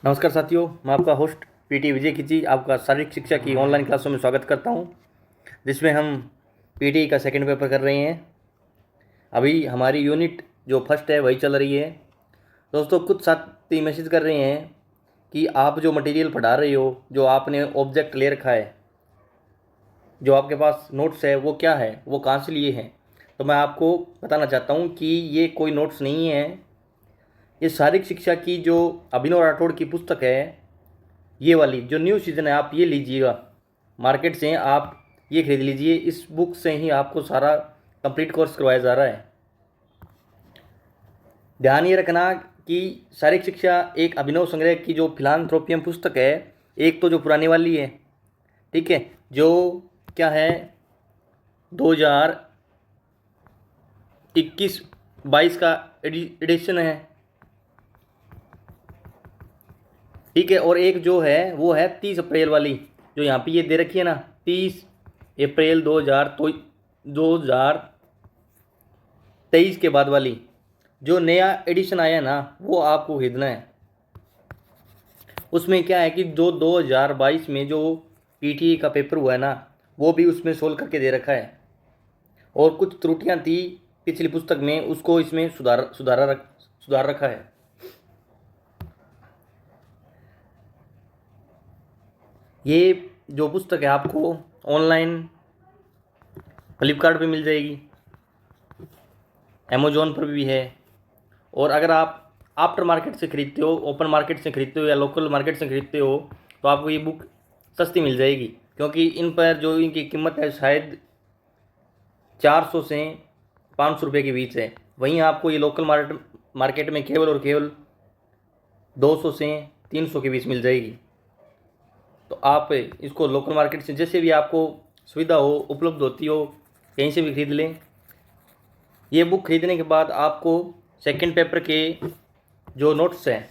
नमस्कार साथियों, मैं आपका होस्ट पीटी विजय खिची आपका शारीरिक शिक्षा की ऑनलाइन क्लासों में स्वागत करता हूं, जिसमें हम पीटी का सेकंड पेपर कर रहे हैं। अभी हमारी यूनिट जो फर्स्ट है वही चल रही है। दोस्तों, कुछ साथी मैसेज कर रहे हैं कि आप जो मटेरियल पढ़ा रहे हो, जो आपने ऑब्जेक्ट ले रखा है, जो आपके पास नोट्स है, वो क्या है, वो कहाँ से लिए हैं। तो मैं आपको बताना चाहता हूँ कि ये कोई नोट्स नहीं है। ये शारीरिक शिक्षा की जो अभिनव राठौड़ की पुस्तक है, ये वाली जो न्यू सीजन है, आप ये लीजिएगा मार्केट से। आप ये खरीद लीजिए। इस बुक से ही आपको सारा कंप्लीट कोर्स करवाया जा रहा है। ध्यान ये रखना कि शारीरिक शिक्षा एक अभिनव संग्रह की जो फिलांथ्रोपियम पुस्तक है, एक तो जो पुरानी वाली है, ठीक है, जो क्या है 2021-22 का एडिशन है, ठीक है। और एक जो है वो है 30 अप्रैल वाली, जो यहाँ पे ये दे रखी है ना, 30 अप्रैल 2023 के बाद वाली, जो नया एडिशन आया ना, वो आपको खरीदना है। उसमें क्या है कि जो 2022 में जो पीटीई का पेपर हुआ है ना, वो भी उसमें सोल्व करके दे रखा है। और कुछ त्रुटियां थी पिछली पुस्तक में, उसको इसमें सुधार रखा है। ये जो पुस्तक है आपको ऑनलाइन फ्लिपकार्ट पे मिल जाएगी, अमेजोन पर भी है। और अगर आप आफ्टर मार्केट से खरीदते हो, ओपन मार्केट से खरीदते हो या लोकल मार्केट से खरीदते हो, तो आपको ये बुक सस्ती मिल जाएगी, क्योंकि इन पर जो इनकी कीमत है शायद 400 से 500 रुपये के बीच है। वहीं आपको ये लोकल मार्केट में केवल और केवल 200 से 300 के बीच मिल जाएगी। तो आप इसको लोकल मार्केट से जैसे भी आपको सुविधा हो, उपलब्ध होती हो, कहीं से भी खरीद लें। ये बुक खरीदने के बाद आपको सेकंड पेपर के जो नोट्स हैं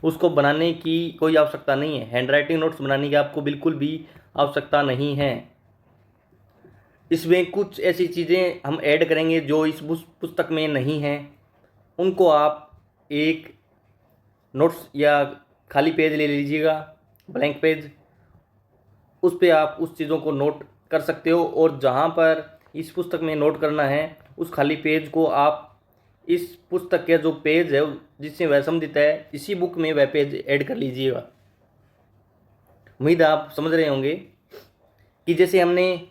उसको बनाने की कोई आवश्यकता नहीं है। हैंड राइटिंग नोट्स बनाने की आपको बिल्कुल भी आवश्यकता नहीं है। इसमें कुछ ऐसी चीज़ें हम ऐड करेंगे जो इस पुस्तक में नहीं हैं। उनको आप एक नोट्स या खाली पेज ले लीजिएगा, ब्लैंक पेज, उस पर आप उस चीज़ों को नोट कर सकते हो। और जहाँ पर इस पुस्तक में नोट करना है, उस खाली पेज को आप इस पुस्तक के जो पेज है जिससे वह संबंधित है, इसी बुक में वह पेज ऐड कर लीजिएगा। उम्मीद है आप समझ रहे होंगे कि जैसे हमने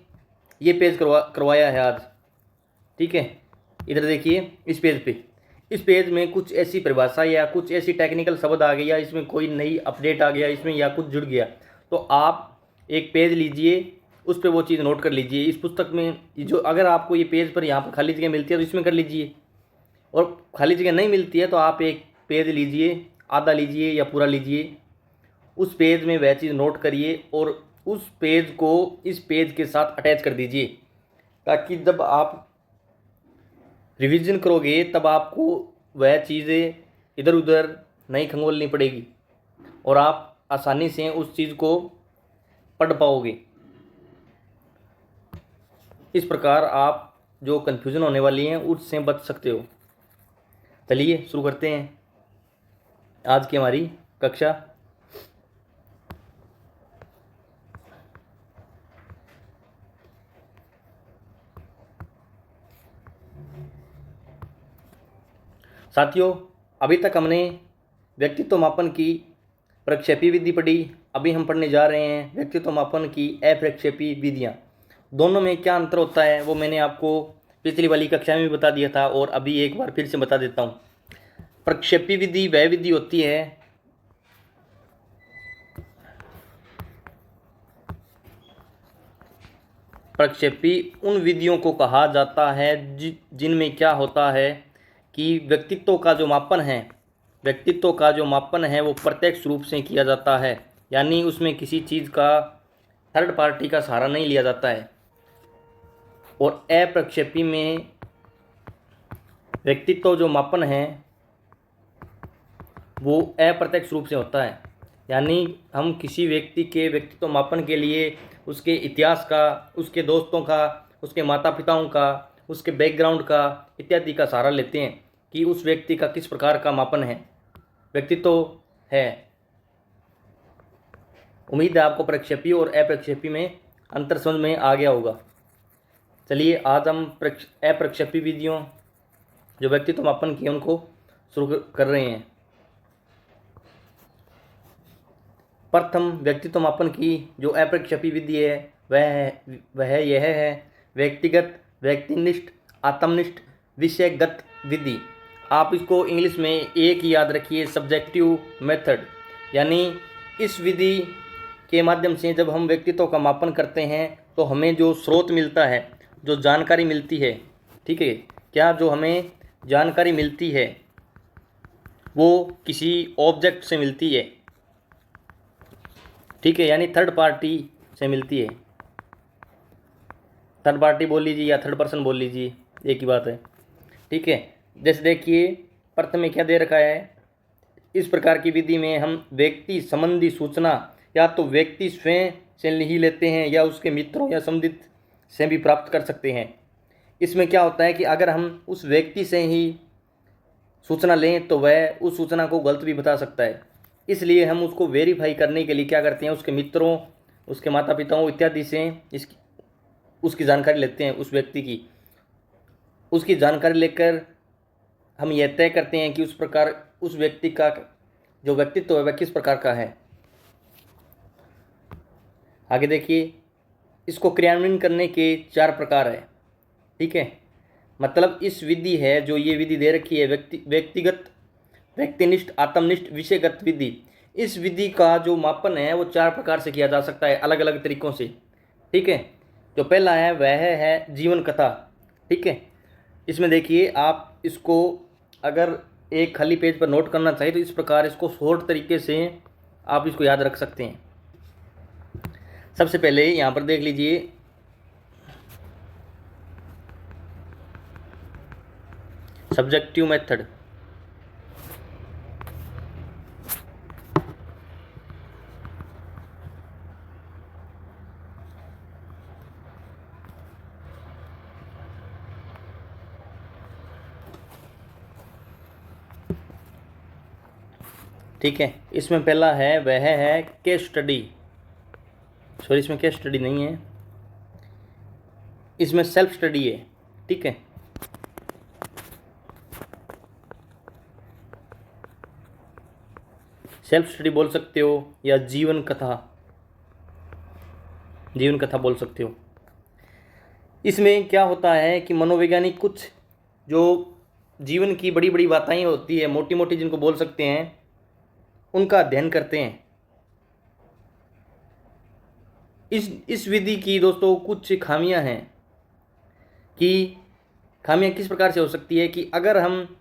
ये पेज करवाया है आज, ठीक है। इधर देखिए, इस पेज में कुछ ऐसी परिभाषा या कुछ ऐसी टेक्निकल शब्द आ गया, इसमें कोई नई अपडेट आ गया इसमें, या कुछ जुड़ गया, तो आप एक पेज लीजिए, उस पर वो चीज़ नोट कर लीजिए। इस पुस्तक में जो अगर आपको ये पेज पर यहाँ पर खाली जगह मिलती है तो इसमें कर लीजिए, और खाली जगह नहीं मिलती है तो आप एक पेज लीजिए, आधा लीजिए या पूरा लीजिए, उस पेज में वह चीज़ नोट करिए और उस पेज को इस पेज के साथ अटैच कर दीजिए, ताकि जब आप रिवीजन करोगे तब आपको वह चीज़ें इधर उधर नहीं खंगोलनी पड़ेगी और आप आसानी से उस चीज़ को पढ़ पाओगे। इस प्रकार आप जो कन्फ्यूज़न होने वाली हैं उससे बच सकते हो। चलिए शुरू करते हैं आज की हमारी कक्षा। साथियों, अभी तक हमने व्यक्तित्व मापन की प्रक्षेपी विधि पढ़ी। अभी हम पढ़ने जा रहे हैं व्यक्तित्व मापन की अप्रक्षेपी विधियाँ। दोनों में क्या अंतर होता है वो मैंने आपको पिछली वाली कक्षा में भी बता दिया था, और अभी एक बार फिर से बता देता हूँ। प्रक्षेपी विधि वह विधि होती है प्रक्षेपी उन विधियों को कहा जाता है जिनमें क्या होता है कि व्यक्तित्व का जो मापन है वो प्रत्यक्ष रूप से किया जाता है, यानी उसमें किसी चीज़ का थर्ड पार्टी का सहारा नहीं लिया जाता है। और अप्रक्षेपी में व्यक्तित्व जो मापन है वो अप्रत्यक्ष रूप से होता है, यानी हम किसी व्यक्ति के व्यक्तित्व मापन के लिए उसके इतिहास का, उसके दोस्तों का, उसके माता पिताओं का, उसके बैकग्राउंड का इत्यादि का सहारा लेते हैं कि उस व्यक्ति का किस प्रकार का मापन है। व्यक्तित्व है। उम्मीद है आपको प्रक्षेपी और अप्रक्षेपी में अंतर समझ में आ गया होगा। चलिए आज हम अप्रक्षेपी विधियों जो व्यक्तित्व मापन की उनको शुरू कर रहे हैं। प्रथम व्यक्तित्व मापन की जो अप्रक्षेपी विधि है वह यह है व्यक्तिगत, व्यक्तिनिष्ठ, आत्मनिष्ठ, विषयगत विधि। आप इसको इंग्लिश में एक ही याद रखिए, सब्जेक्टिव मेथड। यानी इस विधि के माध्यम से जब हम व्यक्तित्व का मापन करते हैं तो हमें जो स्रोत मिलता है, जो जानकारी मिलती है, ठीक है, क्या जो हमें जानकारी मिलती है वो किसी ऑब्जेक्ट से मिलती है, ठीक है, यानी थर्ड पार्टी से मिलती है। थर्ड पार्टी बोल लीजिए या थर्ड पर्सन बोल लीजिए, एक ही बात है, ठीक है। जैसे देखिए प्रथम में क्या दे रखा है, इस प्रकार की विधि में हम व्यक्ति संबंधी सूचना या तो व्यक्ति स्वयं से ही लेते हैं या उसके मित्रों या संबंधित से भी प्राप्त कर सकते हैं। इसमें क्या होता है कि अगर हम उस व्यक्ति से ही सूचना लें तो वह उस सूचना को गलत भी बता सकता है। इसलिए हम उसको वेरीफाई करने के लिए क्या करते हैं, उसके मित्रों, उसके माता पिताओं इत्यादि से उसकी जानकारी लेते हैं। उस व्यक्ति की उसकी जानकारी लेकर हम यह तय करते हैं कि उस व्यक्ति का जो व्यक्तित्व है वह किस प्रकार का है। आगे देखिए, इसको क्रियान्वयन करने के 4 प्रकार है, ठीक है। मतलब इस विधि है जो ये विधि दे रखी है व्यक्तिगत, व्यक्तिनिष्ठ, आत्मनिष्ठ, विषयगत विधि। इस विधि का जो मापन है वो 4 प्रकार से किया जा सकता है, अलग अलग तरीकों से, ठीक है। जो पहला है वह है जीवन कथा, ठीक है। इसमें देखिए आप इसको अगर एक खाली पेज पर नोट करना चाहिए तो इस प्रकार इसको शॉर्ट तरीके से आप इसको याद रख सकते हैं। सबसे पहले यहाँ पर देख लीजिए, सब्जेक्टिव मेथड। ठीक है, इसमें पहला है वह है केस स्टडी। सॉरी, इसमें केस स्टडी नहीं है, इसमें सेल्फ स्टडी है, ठीक है। सेल्फ स्टडी बोल सकते हो या जीवन कथा बोल सकते हो। इसमें क्या होता है कि मनोवैज्ञानिक कुछ जो जीवन की बड़ी बड़ी बातें होती है, मोटी मोटी जिनको बोल सकते हैं, उनका अध्ययन करते हैं। इस विधि की दोस्तों कुछ खामियां हैं कि खामियां किस प्रकार से हो सकती है कि अगर हम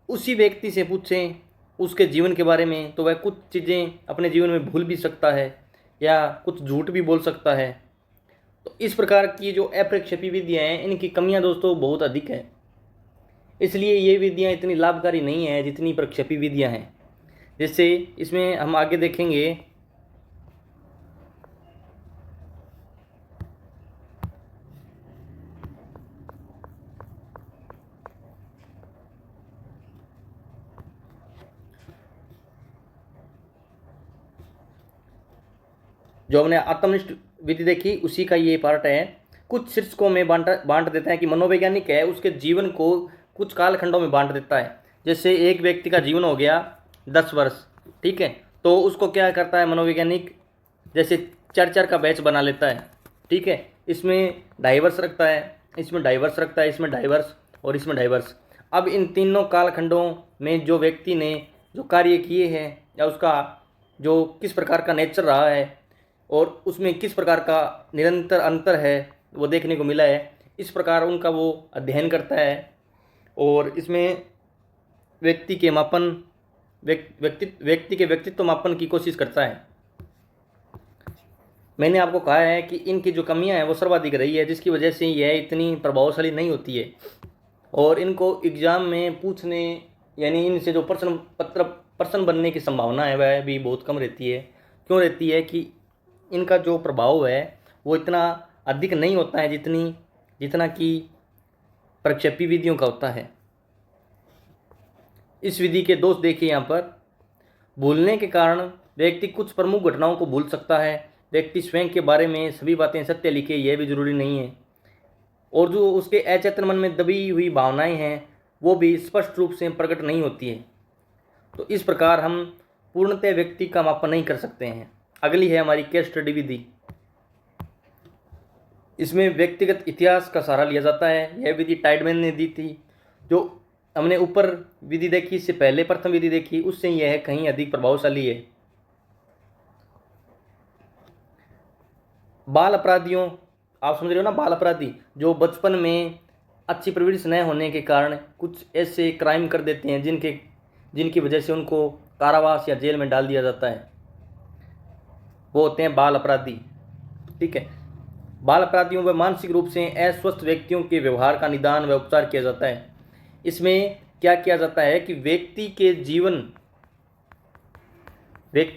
उसी व्यक्ति से पूछें उसके जीवन के बारे में तो वह कुछ चीज़ें अपने जीवन में भूल भी सकता है या कुछ झूठ भी बोल सकता है। तो इस प्रकार की जो अप्रक्षेपी विधियाँ हैं इनकी कमियां दोस्तों बहुत अधिक है। इसलिए ये विधियाँ इतनी लाभकारी नहीं है जितनी प्रक्षेपी विधियाँ हैं। जैसे इसमें हम आगे देखेंगे, जो हमने आत्मनिष्ठ विधि देखी उसी का ये पार्ट है। कुछ शीर्षकों में बांट देता है कि मनोवैज्ञानिक है उसके जीवन को कुछ कालखंडों में बांट देता है। जैसे एक व्यक्ति का जीवन हो गया 10 वर्ष, ठीक है, तो उसको क्या करता है मनोवैज्ञानिक, जैसे 4-4 का बैच बना लेता है, ठीक है। इसमें डाइवर्स रखता है, इसमें डाइवर्स रखता है, इसमें डाइवर्स और इसमें डाइवर्स। अब इन तीनों कालखंडों में जो व्यक्ति ने जो कार्य किए हैं या उसका जो किस प्रकार का नेचर रहा है और उसमें किस प्रकार का निरंतर अंतर है वो देखने को मिला है। इस प्रकार उनका वो अध्ययन करता है और इसमें व्यक्ति के मापन व्यक्ति के व्यक्तित्व मापन की कोशिश करता है। मैंने आपको कहा है कि इनकी जो कमियां हैं वो सर्वाधिक रही है, जिसकी वजह से यह इतनी प्रभावशाली नहीं होती है और इनको एग्ज़ाम में पूछने यानी इनसे जो प्रश्न बनने की संभावना है वह भी बहुत कम रहती है। क्यों रहती है कि इनका जो प्रभाव है वो इतना अधिक नहीं होता है जितना कि प्रक्षेपी विधियों का होता है। इस विधि के दोष देखिए यहाँ पर भूलने के कारण व्यक्ति कुछ प्रमुख घटनाओं को भूल सकता है। व्यक्ति स्वयं के बारे में सभी बातें सत्य लिखे यह भी जरूरी नहीं है, और जो उसके अचेतन मन में दबी हुई भावनाएं हैं वो भी स्पष्ट रूप से प्रकट नहीं होती है। तो इस प्रकार हम पूर्णतः व्यक्ति का मापन नहीं कर सकते हैं। अगली है हमारी केस स्टडी विधि। इसमें व्यक्तिगत इतिहास का सहारा लिया जाता है। यह विधि टाइडमैन ने दी थी। जो हमने ऊपर विधि देखी, इससे पहले प्रथम विधि देखी, उससे यह कहीं अधिक प्रभावशाली है। बाल अपराधियों, आप समझ रहे हो ना, बाल अपराधी जो बचपन में अच्छी परवरिश न होने के कारण कुछ ऐसे क्राइम कर देते हैं जिनकी वजह से उनको कारावास या जेल में डाल दिया जाता है, वो होते हैं बाल अपराधी। ठीक है। बाल अपराधियों व मानसिक रूप से अस्वस्थ व्यक्तियों के व्यवहार का निदान व उपचार किया जाता है। इसमें क्या किया जाता है कि व्यक्ति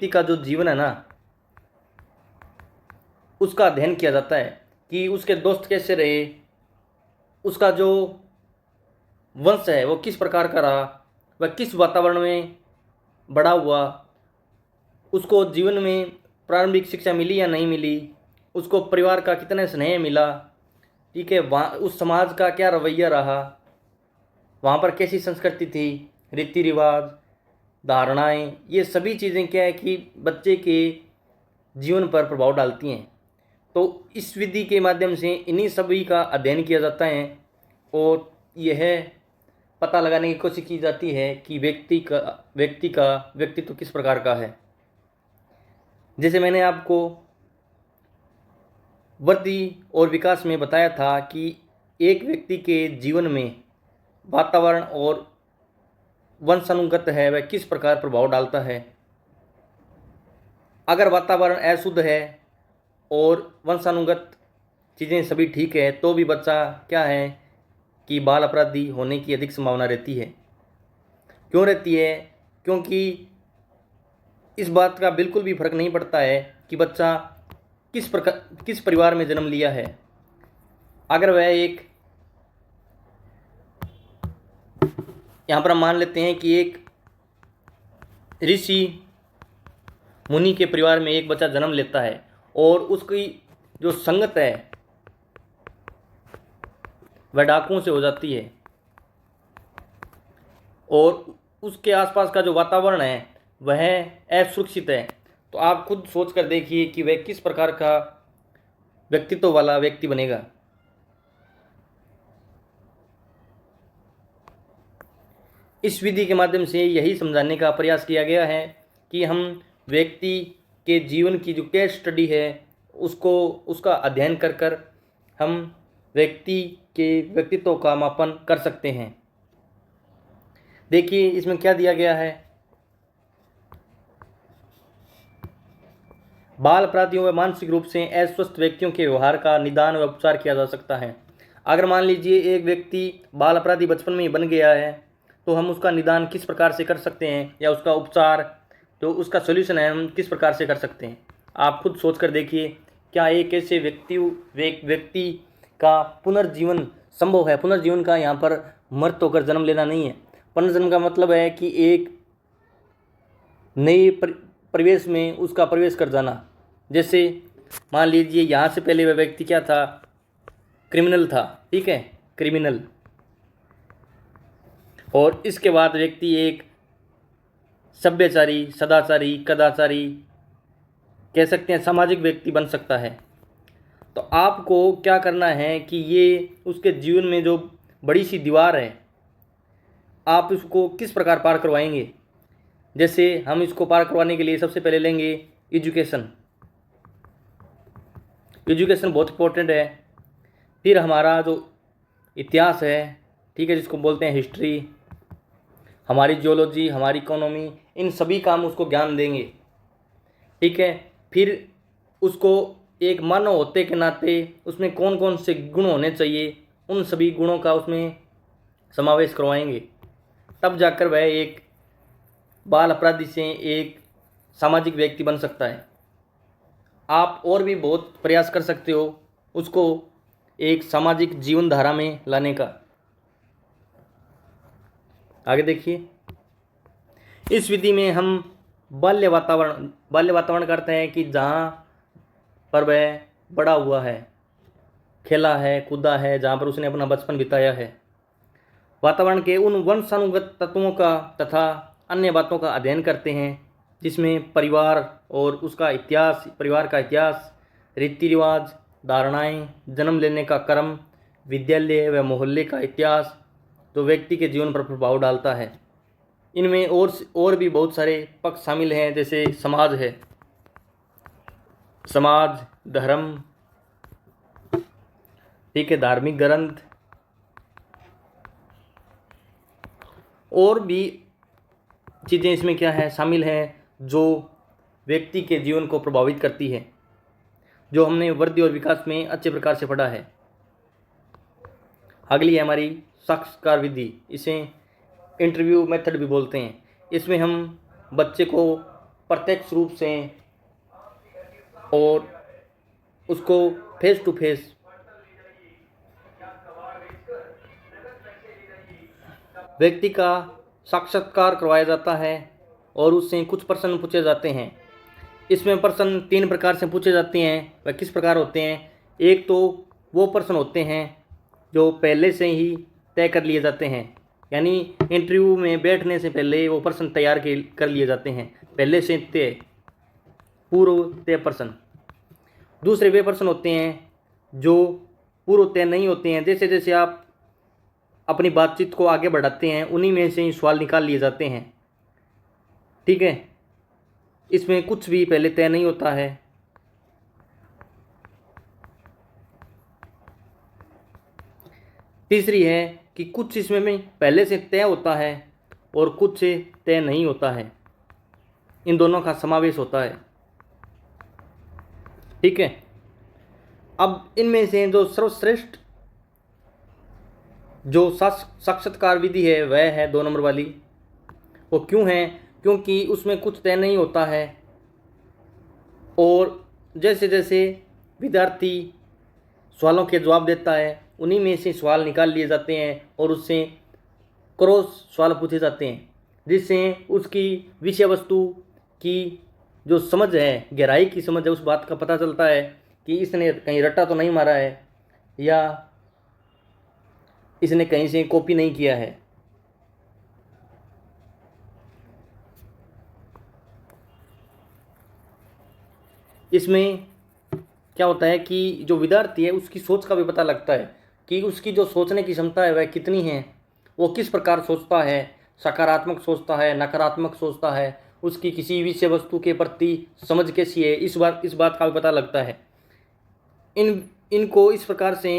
का जो जीवन है ना, उसका अध्ययन किया जाता है कि उसके दोस्त कैसे रहे, उसका जो वंश है वो किस प्रकार का रहा, वह किस वातावरण में बड़ा हुआ, उसको जीवन में प्रारंभिक शिक्षा मिली या नहीं मिली, उसको परिवार का कितना स्नेह मिला, ठीक है, वहाँ उस समाज का क्या रवैया रहा, वहाँ पर कैसी संस्कृति थी, रीति रिवाज, धारणाएं, ये सभी चीज़ें क्या है कि बच्चे के जीवन पर प्रभाव डालती हैं। तो इस विधि के माध्यम से इन्हीं सभी का अध्ययन किया जाता है और यह पता लगाने की कोशिश की जाती है कि व्यक्ति का व्यक्तित्व किस प्रकार का है। जैसे मैंने आपको वृद्धि और विकास में बताया था कि एक व्यक्ति के जीवन में वातावरण और वंशानुगत है वह किस प्रकार प्रभाव डालता है। अगर वातावरण अशुद्ध है और वंशानुगत चीज़ें सभी ठीक है तो भी बच्चा क्या है कि बाल अपराधी होने की अधिक संभावना रहती है। क्यों रहती है? क्योंकि इस बात का बिल्कुल भी फर्क नहीं पड़ता है कि बच्चा किस परिवार में जन्म लिया है। अगर वह एक, यहाँ पर हम मान लेते हैं कि एक ऋषि मुनि के परिवार में एक बच्चा जन्म लेता है और उसकी जो संगत है वह डाकुओं से हो जाती है और उसके आसपास का जो वातावरण है वह असुरक्षित है, तो आप खुद सोच कर देखिए कि वह किस प्रकार का व्यक्तित्व वाला व्यक्ति बनेगा। इस विधि के माध्यम से यही समझाने का प्रयास किया गया है कि हम व्यक्ति के जीवन की जो केस स्टडी है उसका अध्ययन कर हम व्यक्ति के व्यक्तित्व का मापन कर सकते हैं। देखिए इसमें क्या दिया गया है। बाल अपराधियों व मानसिक रूप से अस्वस्थ व्यक्तियों के व्यवहार का निदान व उपचार किया जा सकता है। अगर मान लीजिए एक व्यक्ति बाल अपराधी बचपन में ही बन गया है तो हम उसका निदान किस प्रकार से कर सकते हैं या उसका उपचार जो उसका सॉल्यूशन है हम किस प्रकार से कर सकते हैं। आप खुद सोच कर देखिए, क्या एक ऐसे व्यक्ति का पुनर्जीवन संभव है? पुनर्जीवन का यहाँ पर मृत होकर जन्म लेना नहीं है। पुनर्जन्म का मतलब है कि एक नए परिवेश में उसका प्रवेश कर जाना। जैसे मान लीजिए यहाँ से पहले वह व्यक्ति क्या था, क्रिमिनल था, ठीक है, क्रिमिनल, और इसके बाद व्यक्ति एक सभ्यचारी, सदाचारी, कदाचारी, कह सकते हैं सामाजिक व्यक्ति बन सकता है। तो आपको क्या करना है कि ये उसके जीवन में जो बड़ी सी दीवार है आप इसको किस प्रकार पार करवाएंगे। जैसे हम इसको पार करवाने के लिए सबसे पहले लेंगे एजुकेशन बहुत इम्पोर्टेंट है। फिर हमारा जो इतिहास है, ठीक है, जिसको बोलते हैं हिस्ट्री, हमारी जियोलॉजी, हमारी इकोनॉमी, इन सभी का हम उसको ज्ञान देंगे, ठीक है। फिर उसको एक मानव होते के नाते उसमें कौन कौन से गुण होने चाहिए उन सभी गुणों का उसमें समावेश करवाएंगे। तब जाकर वह एक बाल अपराधी से एक सामाजिक व्यक्ति बन सकता है। आप और भी बहुत प्रयास कर सकते हो उसको एक सामाजिक जीवन धारा में लाने का। आगे देखिए, इस विधि में हम बाल्य वातावरण करते हैं कि जहाँ पर वह बड़ा हुआ है, खेला है, कूदा है, जहाँ पर उसने अपना बचपन बिताया है। वातावरण के उन वंशानुगत तत्वों का तथा अन्य बातों का अध्ययन करते हैं जिसमें परिवार और उसका इतिहास, परिवार का इतिहास, रीति रिवाज, धारणाएं, जन्म लेने का क्रम, विद्यालय व मोहल्ले का इतिहास जो व्यक्ति के जीवन पर प्रभाव डालता है। इनमें और भी बहुत सारे पक्ष शामिल हैं, जैसे समाज है, समाज, धर्म, ठीक है, धार्मिक ग्रंथ, और भी चीज़ें इसमें क्या है शामिल हैं जो व्यक्ति के जीवन को प्रभावित करती है, जो हमने वृद्धि और विकास में अच्छे प्रकार से पढ़ा है। अगली है हमारी साक्षात्कार विधि, इसे इंटरव्यू मेथड भी बोलते हैं। इसमें हम बच्चे को प्रत्यक्ष रूप से और उसको फेस टू फेस व्यक्ति का साक्षात्कार करवाया जाता है और उससे कुछ प्रश्न पूछे जाते हैं। इसमें प्रश्न 3 प्रकार से पूछे जाते हैं। वह किस प्रकार होते हैं? एक तो वो प्रश्न होते हैं जो पहले से ही तय कर लिए जाते हैं, यानी इंटरव्यू में बैठने से पहले वो प्रश्न तैयार कर लिए जाते हैं, पहले से पूर्व तय प्रश्न। दूसरे वे प्रश्न होते हैं जो पूर्व तय नहीं होते हैं, जैसे जैसे आप अपनी बातचीत को आगे बढ़ाते हैं उन्हीं में से ही सवाल निकाल लिए जाते हैं, ठीक है। इसमें कुछ भी पहले तय नहीं होता है। तीसरी है कि कुछ इसमें में पहले से तय होता है और कुछ से तय नहीं होता है, इन दोनों का समावेश होता है, ठीक है। अब इनमें से जो सर्वश्रेष्ठ जो साक्षात्कार विधि है वह है 2 नंबर वाली। वो क्यों है? क्योंकि उसमें कुछ तय नहीं होता है और जैसे जैसे विद्यार्थी सवालों के जवाब देता है उन्हीं में से सवाल निकाल लिए जाते हैं और उससे क्रॉस सवाल पूछे जाते हैं, जिससे उसकी विषय वस्तु की जो समझ है, गहराई की समझ है, उस बात का पता चलता है कि इसने कहीं रट्टा तो नहीं मारा है या इसने कहीं से कॉपी नहीं किया है। इसमें क्या होता है कि जो विद्यार्थी है उसकी सोच का भी पता लगता है कि उसकी जो सोचने की क्षमता है वह कितनी है, वो किस प्रकार सोचता है, सकारात्मक सोचता है, नकारात्मक सोचता है, उसकी किसी विषय वस्तु के प्रति समझ कैसी है, इस बात का भी पता लगता है। इनको इस प्रकार से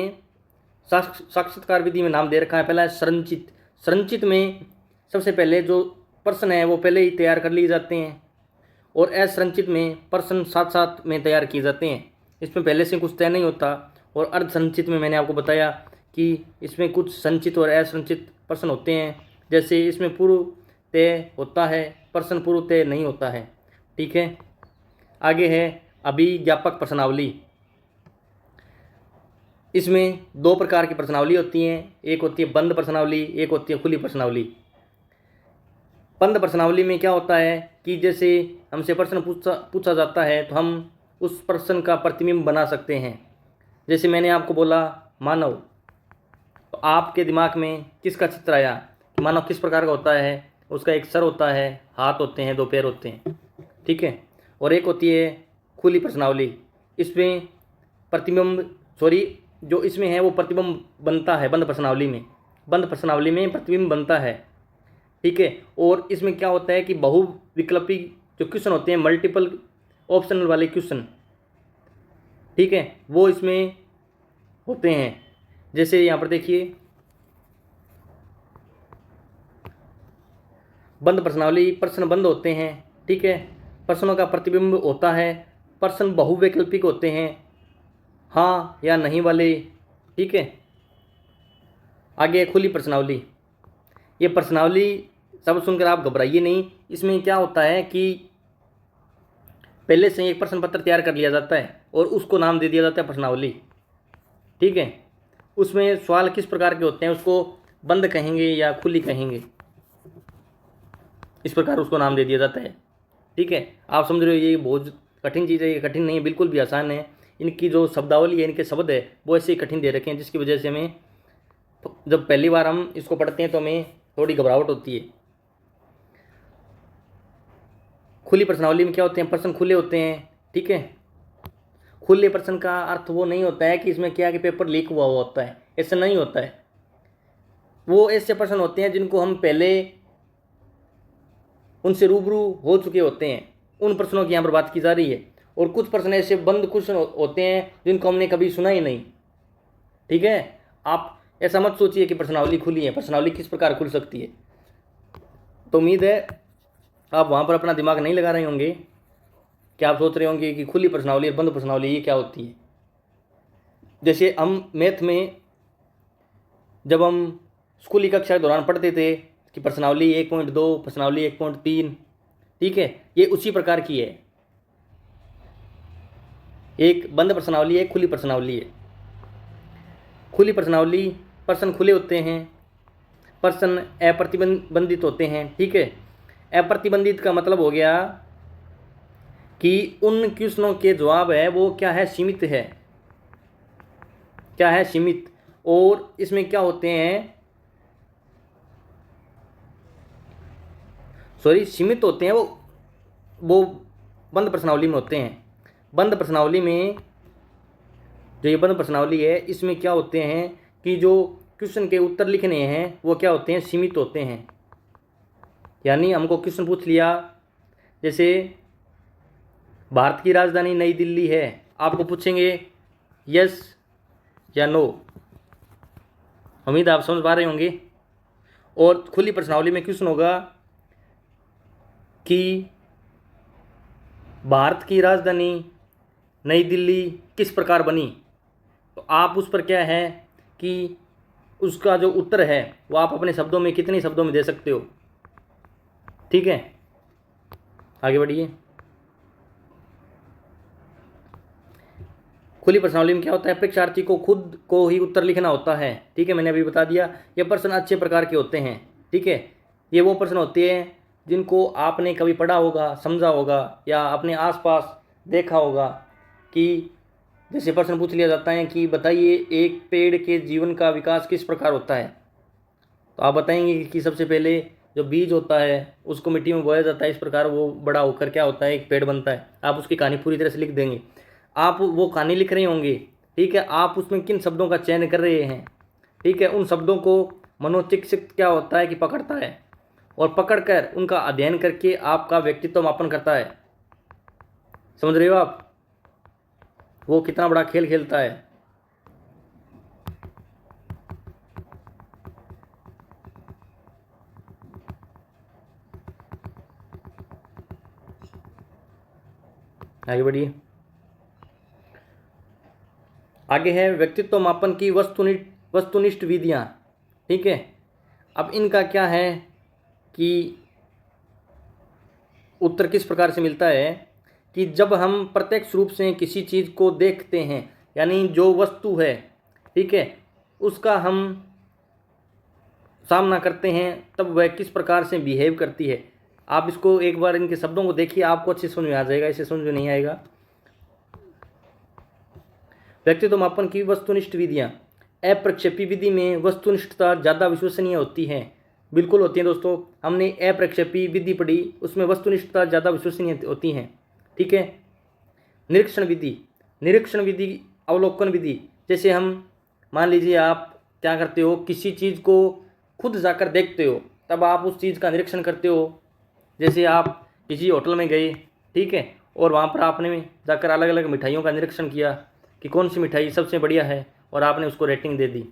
साक्षात्कार विधि में नाम दे रखा है। पहला है संरचित। संरचित में सबसे पहले जो प्रश्न है वो पहले ही तैयार कर लिए जाते हैं और असंरचित में प्रश्न साथ साथ में तैयार किए जाते हैं, इसमें पहले से कुछ तय नहीं होता। और अर्धसंचित में मैंने आपको बताया कि इसमें कुछ संचित और असंचित प्रश्न होते हैं, जैसे इसमें पूर्व तय होता है, प्रश्न पूर्व तय नहीं होता है, ठीक है। आगे है अभिज्ञापक प्रश्नावली। इसमें 2 प्रकार की प्रश्नावली होती हैं, एक होती है बंद प्रश्नावली, एक होती है खुली प्रश्नावली। बंद प्रश्नावली में क्या होता है कि जैसे हमसे प्रश्न पूछा जाता है तो हम उस प्रश्न का प्रतिबिंब बना सकते हैं। जैसे मैंने आपको बोला मानव, तो आपके दिमाग में किसका चित्र आया कि मानव किस प्रकार का होता है? उसका एक सर होता है, हाथ होते हैं, 2 पैर होते हैं, ठीक है। और एक होती है खुली प्रश्नावली, इसमें प्रतिबिंब जो इसमें है वो प्रतिबिंब बनता है। बंद प्रश्नावली में प्रतिबिंब बनता है, ठीक है। और इसमें क्या होता है कि बहुविकल्पी जो क्वेश्चन होते हैं, मल्टीपल ऑप्शनल वाले क्वेश्चन, ठीक है, वो इसमें होते हैं। जैसे यहाँ पर देखिए, बंद प्रश्नावली, प्रश्न बंद होते हैं, ठीक है, प्रश्नों का प्रतिबिंब होता है, प्रश्न बहुवैकल्पिक होते हैं, हाँ या नहीं वाले, ठीक है। आगे खुली प्रश्नावली। ये प्रश्नावली सब सुनकर आप घबराइए नहीं। इसमें क्या होता है कि पहले से एक प्रश्न पत्र तैयार कर लिया जाता है और उसको नाम दे दिया जाता है प्रश्नावली, ठीक है। उसमें सवाल किस प्रकार के होते हैं उसको बंद कहेंगे या खुली कहेंगे, इस प्रकार उसको नाम दे दिया जाता है, ठीक है, आप समझ रहे हो ये बहुत कठिन चीज़ है, ये कठिन नहीं है, बिल्कुल भी आसान है। इनकी जो शब्दावली है, इनके शब्द है, वो ऐसे ही कठिन दे रखे हैं, जिसकी वजह से हमें जब पहली बार हम इसको पढ़ते हैं तो हमें थोड़ी घबराहट होती है। खुली प्रश्नावली में क्या होते हैं, प्रश्न खुले होते हैं। ठीक है, खुले प्रश्न का अर्थ वो नहीं होता है कि इसमें क्या कि पेपर लीक हुआ होता है, ऐसा नहीं होता है। वो ऐसे प्रश्न होते हैं जिनको हम पहले उनसे रूबरू हो चुके होते हैं, उन प्रश्नों की यहाँ पर बात की जा रही है। और कुछ प्रश्न ऐसे बंद क्वेश्चन होते हैं जिनको हमने कभी सुना ही नहीं। ठीक है, आप ऐसा मत सोचिए कि प्रश्नावली खुली है, प्रश्नावली किस प्रकार खुल सकती है। तो उम्मीद है आप वहाँ पर अपना दिमाग नहीं लगा रहे होंगे कि आप सोच रहे होंगे कि खुली प्रश्नावली और बंद प्रश्नावली ये क्या होती है। जैसे हम मैथ में जब हम स्कूली कक्षा के दौरान पढ़ते थे कि प्रश्नावली 1.2, प्रश्नावली 1.3, ठीक है, ये उसी प्रकार की है। एक बंद प्रश्नावली है, खुली प्रश्नावली है। खुली प्रश्नावली प्रश्न खुले होते हैं, प्रश्न अप्रतिबंधित होते हैं। ठीक है, अप्रतिबंधित का मतलब हो गया कि उन क्वेश्चनों के जवाब है वो क्या है, सीमित है, क्या है, सीमित। और इसमें क्या होते हैं, सॉरी, सीमित होते हैं, वो बंद प्रश्नावली में होते हैं। बंद प्रश्नावली में जो ये बंद प्रश्नावली है, इसमें क्या होते हैं कि जो क्वेश्चन के उत्तर लिखने हैं वो क्या होते हैं, सीमित होते हैं। यानी हमको क्वेश्चन पूछ लिया, जैसे भारत की राजधानी नई दिल्ली है, आपको पूछेंगे यस या नो। उम्मीद आप समझ पा रहे होंगे। और खुली प्रश्नावली में क्वेश्चन होगा कि भारत की राजधानी नई दिल्ली किस प्रकार बनी, तो आप उस पर क्या है कि उसका जो उत्तर है वो आप अपने शब्दों में, कितने शब्दों में दे सकते हो। ठीक है, आगे बढ़िए। खुली प्रश्नावली में क्या होता है, परीक्षार्थी को खुद को ही उत्तर लिखना होता है। ठीक है, मैंने अभी बता दिया। ये प्रश्न अच्छे प्रकार के होते हैं। ठीक है, ये वो प्रश्न होते हैं जिनको आपने कभी पढ़ा होगा, समझा होगा, या अपने आसपास देखा होगा। कि जैसे प्रश्न पूछ लिया जाता है कि बताइए एक पेड़ के जीवन का विकास किस प्रकार होता है, तो आप बताएंगे कि सबसे पहले जो बीज होता है उसको मिट्टी में बोया जाता है, इस प्रकार वो बड़ा होकर क्या होता है, एक पेड़ बनता है। आप उसकी कहानी पूरी तरह से लिख देंगे। आप वो कहानी लिख रहे होंगे, ठीक है, आप उसमें किन शब्दों का चयन कर रहे हैं, ठीक है, उन शब्दों को मनोचिकित्सक क्या होता है कि पकड़ता है, और पकड़कर उनका अध्ययन करके आपका व्यक्तित्व मापन करता है। समझ रहे हो आप, वो कितना बड़ा खेल खेलता है। आगे बढ़िए। आगे है व्यक्तित्व मापन की वस्तुनिष्ठ विधियां। ठीक है, अब इनका क्या है कि उत्तर किस प्रकार से मिलता है कि जब हम प्रत्यक्ष रूप से किसी चीज़ को देखते हैं, यानी जो वस्तु है, ठीक है, उसका हम सामना करते हैं, तब वह किस प्रकार से बिहेव करती है। आप इसको एक बार इनके शब्दों को देखिए, आपको अच्छी समझ में आ जाएगा, इसे समझ में नहीं आएगा। व्यक्तित्व मापन की वस्तुनिष्ठ विधियाँ। अप्रक्षेपी विधि में वस्तुनिष्ठता ज़्यादा विश्वसनीय होती है। बिल्कुल होती है दोस्तों, हमने अप्रक्षेपी विधि पढ़ी, उसमें वस्तुनिष्ठता ज़्यादा विश्वसनीय होती हैं। ठीक है, निरीक्षण विधि। निरीक्षण विधि, अवलोकन विधि। जैसे हम मान लीजिए आप क्या करते हो, किसी चीज़ को खुद जाकर देखते हो, तब आप उस चीज़ का निरीक्षण करते हो। जैसे आप किसी होटल में गए, ठीक है, और वहाँ पर आपने जाकर अलग अलग मिठाइयों का निरीक्षण किया कि कौन सी मिठाई सबसे बढ़िया है, और आपने उसको रेटिंग दे दी।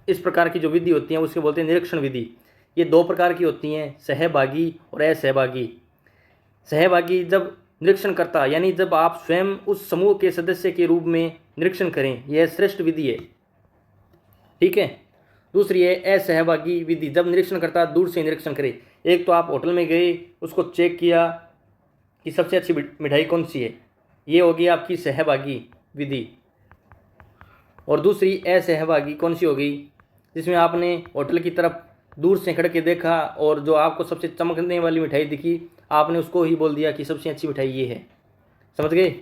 इस प्रकार की जो विधि होती है उसके बोलते हैं निरीक्षण विधि। ये दो प्रकार की होती हैं, सहभागी और असहभागी। सहभागी जब निरीक्षण करता, यानी जब आप स्वयं उस समूह के सदस्य के रूप में निरीक्षण करें, यह श्रेष्ठ विधि है। ठीक है, दूसरी है असहभागी विधि, जब निरीक्षण करता दूर से निरीक्षण करे। एक तो आप होटल में गए, उसको चेक किया कि सबसे अच्छी मिठाई कौन सी है, ये होगी आपकी सहभागी विधि। और दूसरी असहभागी कौन सी होगी, जिसमें आपने होटल की तरफ दूर से खड़ के देखा और जो आपको सबसे चमकने वाली मिठाई दिखी, आपने उसको ही बोल दिया कि सबसे अच्छी मिठाई ये है। समझ गए?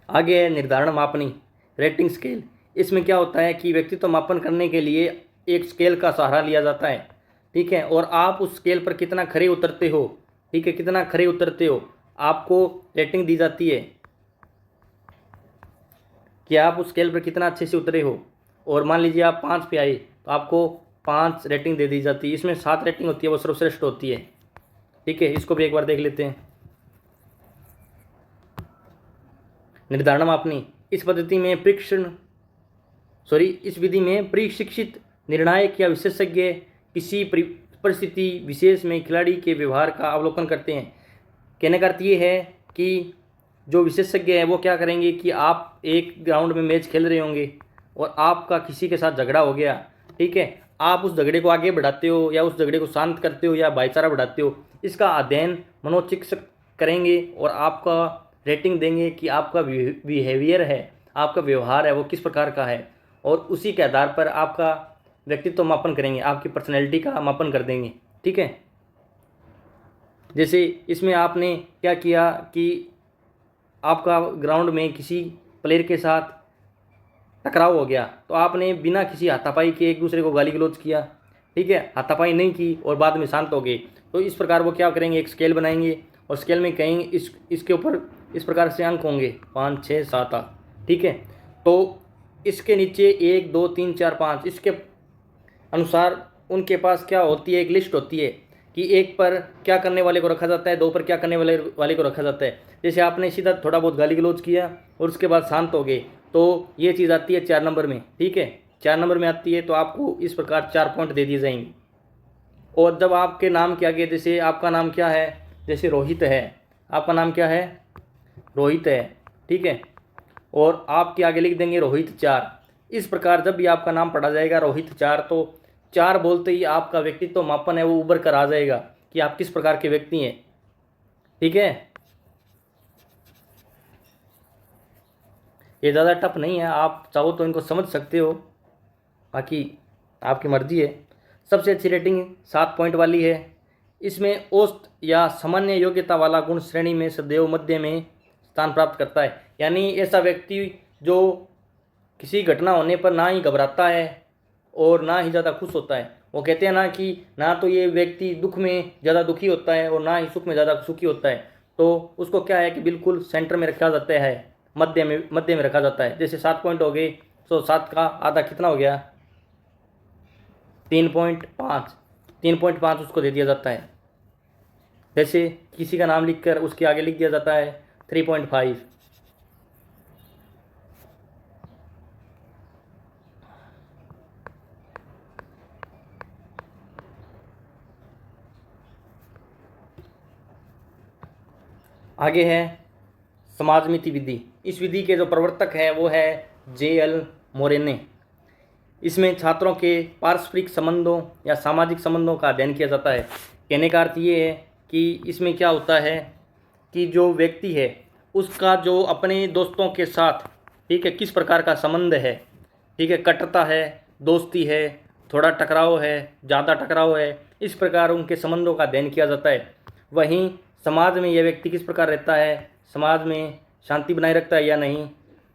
आगे है निर्धारण मापनी, रेटिंग स्केल। इसमें क्या होता है कि व्यक्तित्व मापन करने के लिए एक स्केल का सहारा लिया जाता है, ठीक है, और आप उस स्केल पर कितना खरे उतरते हो, ठीक है, कितना खरे उतरते हो, आपको रेटिंग दी जाती है कि आप उस स्केल पर कितना अच्छे से उतरे हो। और मान लीजिए आप 5 पे आए तो आपको 5 रेटिंग दे दी जाती है। इसमें 7 रेटिंग होती है, वो सर्वश्रेष्ठ होती है, ठीक है। इसको भी एक बार देख लेते हैं। निर्धारण मापनी, इस पद्धति में इस विधि में प्रशिक्षित निर्णायक या विशेषज्ञ किसी परिस्थिति विशेष में खिलाड़ी के व्यवहार का अवलोकन करते हैं। कहने का अर्थ ये है कि जो विशेषज्ञ है वो क्या करेंगे कि आप एक ग्राउंड में मैच खेल रहे होंगे और आपका किसी के साथ झगड़ा हो गया, ठीक है, आप उस झगड़े को आगे बढ़ाते हो या उस झगड़े को शांत करते हो या भाईचारा बढ़ाते हो, इसका अध्ययन मनोचिकित्सक करेंगे और आपका रेटिंग देंगे कि आपका बिहेवियर है, आपका व्यवहार है वो किस प्रकार का है, और उसी के आधार पर आपका व्यक्तित्व मापन करेंगे, आपकी पर्सनैलिटी का मापन कर देंगे, ठीक है। जैसे इसमें आपने क्या किया कि आपका ग्राउंड में किसी प्लेयर के साथ टकराव हो गया तो आपने बिना किसी हाथापाई के एक दूसरे को गाली गलौज किया, ठीक है, हाथापाई नहीं की और बाद में शांत हो गए। तो इस प्रकार वो क्या करेंगे, एक स्केल बनाएंगे और स्केल में कहेंगे इसके ऊपर इस प्रकार से अंक होंगे 5, 6, 7, 8, ठीक है। तो इसके नीचे 1, 2, 3, 4, 5 इसके अनुसार उनके पास क्या होती है, एक लिस्ट होती है कि 1 पर क्या करने वाले को रखा जाता है, 2 पर क्या करने वाले को रखा जाता है। जैसे आपने सीधा थोड़ा बहुत गाली गलौज किया और उसके बाद शांत हो गए तो ये चीज़ आती है 4 नंबर में, ठीक है, 4 नंबर में आती है। तो आपको इस प्रकार 4 पॉइंट दे दिए जाएंगे। और जब आपके नाम के आगे, जैसे आपका नाम क्या है, जैसे रोहित है, आपका नाम क्या है, रोहित है, ठीक है, और आपके आगे लिख देंगे रोहित 4। इस प्रकार जब भी आपका नाम पढ़ा जाएगा रोहित 4 तो 4 बोलते ही आपका व्यक्तित्व मापन है वो उभर कर आ जाएगा कि आप किस प्रकार के व्यक्ति हैं, ठीक है। ये ज़्यादा टफ नहीं है, आप चाहो तो इनको समझ सकते हो, बाकी आपकी मर्जी है। सबसे अच्छी रेटिंग 7 पॉइंट वाली है। इसमें औसत या सामान्य योग्यता वाला गुण श्रेणी में सदैव मध्य में स्थान प्राप्त करता है। यानी ऐसा व्यक्ति जो किसी घटना होने पर ना ही घबराता है और ना ही ज़्यादा खुश होता है। वो कहते हैं ना कि ना तो ये व्यक्ति दुख में ज़्यादा दुखी होता है और ना ही सुख में ज़्यादा सुखी होता है। तो उसको क्या है कि बिल्कुल सेंटर में रखा जाता है, मध्य में रखा जाता है। जैसे 7 पॉइंट हो गए तो 7 का आधा कितना हो गया, 3.5, 3.5 उसको दे दिया जाता है। जैसे किसी का नाम लिखकर उसके आगे लिख दिया जाता है 3.5। आगे है समाजमिति विधि। इस विधि के जो प्रवर्तक है वो है J.L. मोरेने। इसमें छात्रों के पारस्परिक संबंधों या सामाजिक संबंधों का अध्ययन किया जाता है। कहने का अर्थ ये है कि इसमें क्या होता है कि जो व्यक्ति है उसका जो अपने दोस्तों के साथ, ठीक है, किस प्रकार का संबंध है, ठीक है, कटुता है, दोस्ती है, थोड़ा टकराव है, ज़्यादा टकराव है, इस प्रकार उनके संबंधों का अध्ययन किया जाता है। वहीं समाज में यह व्यक्ति किस प्रकार रहता है, समाज में शांति बनाए रखता है या नहीं,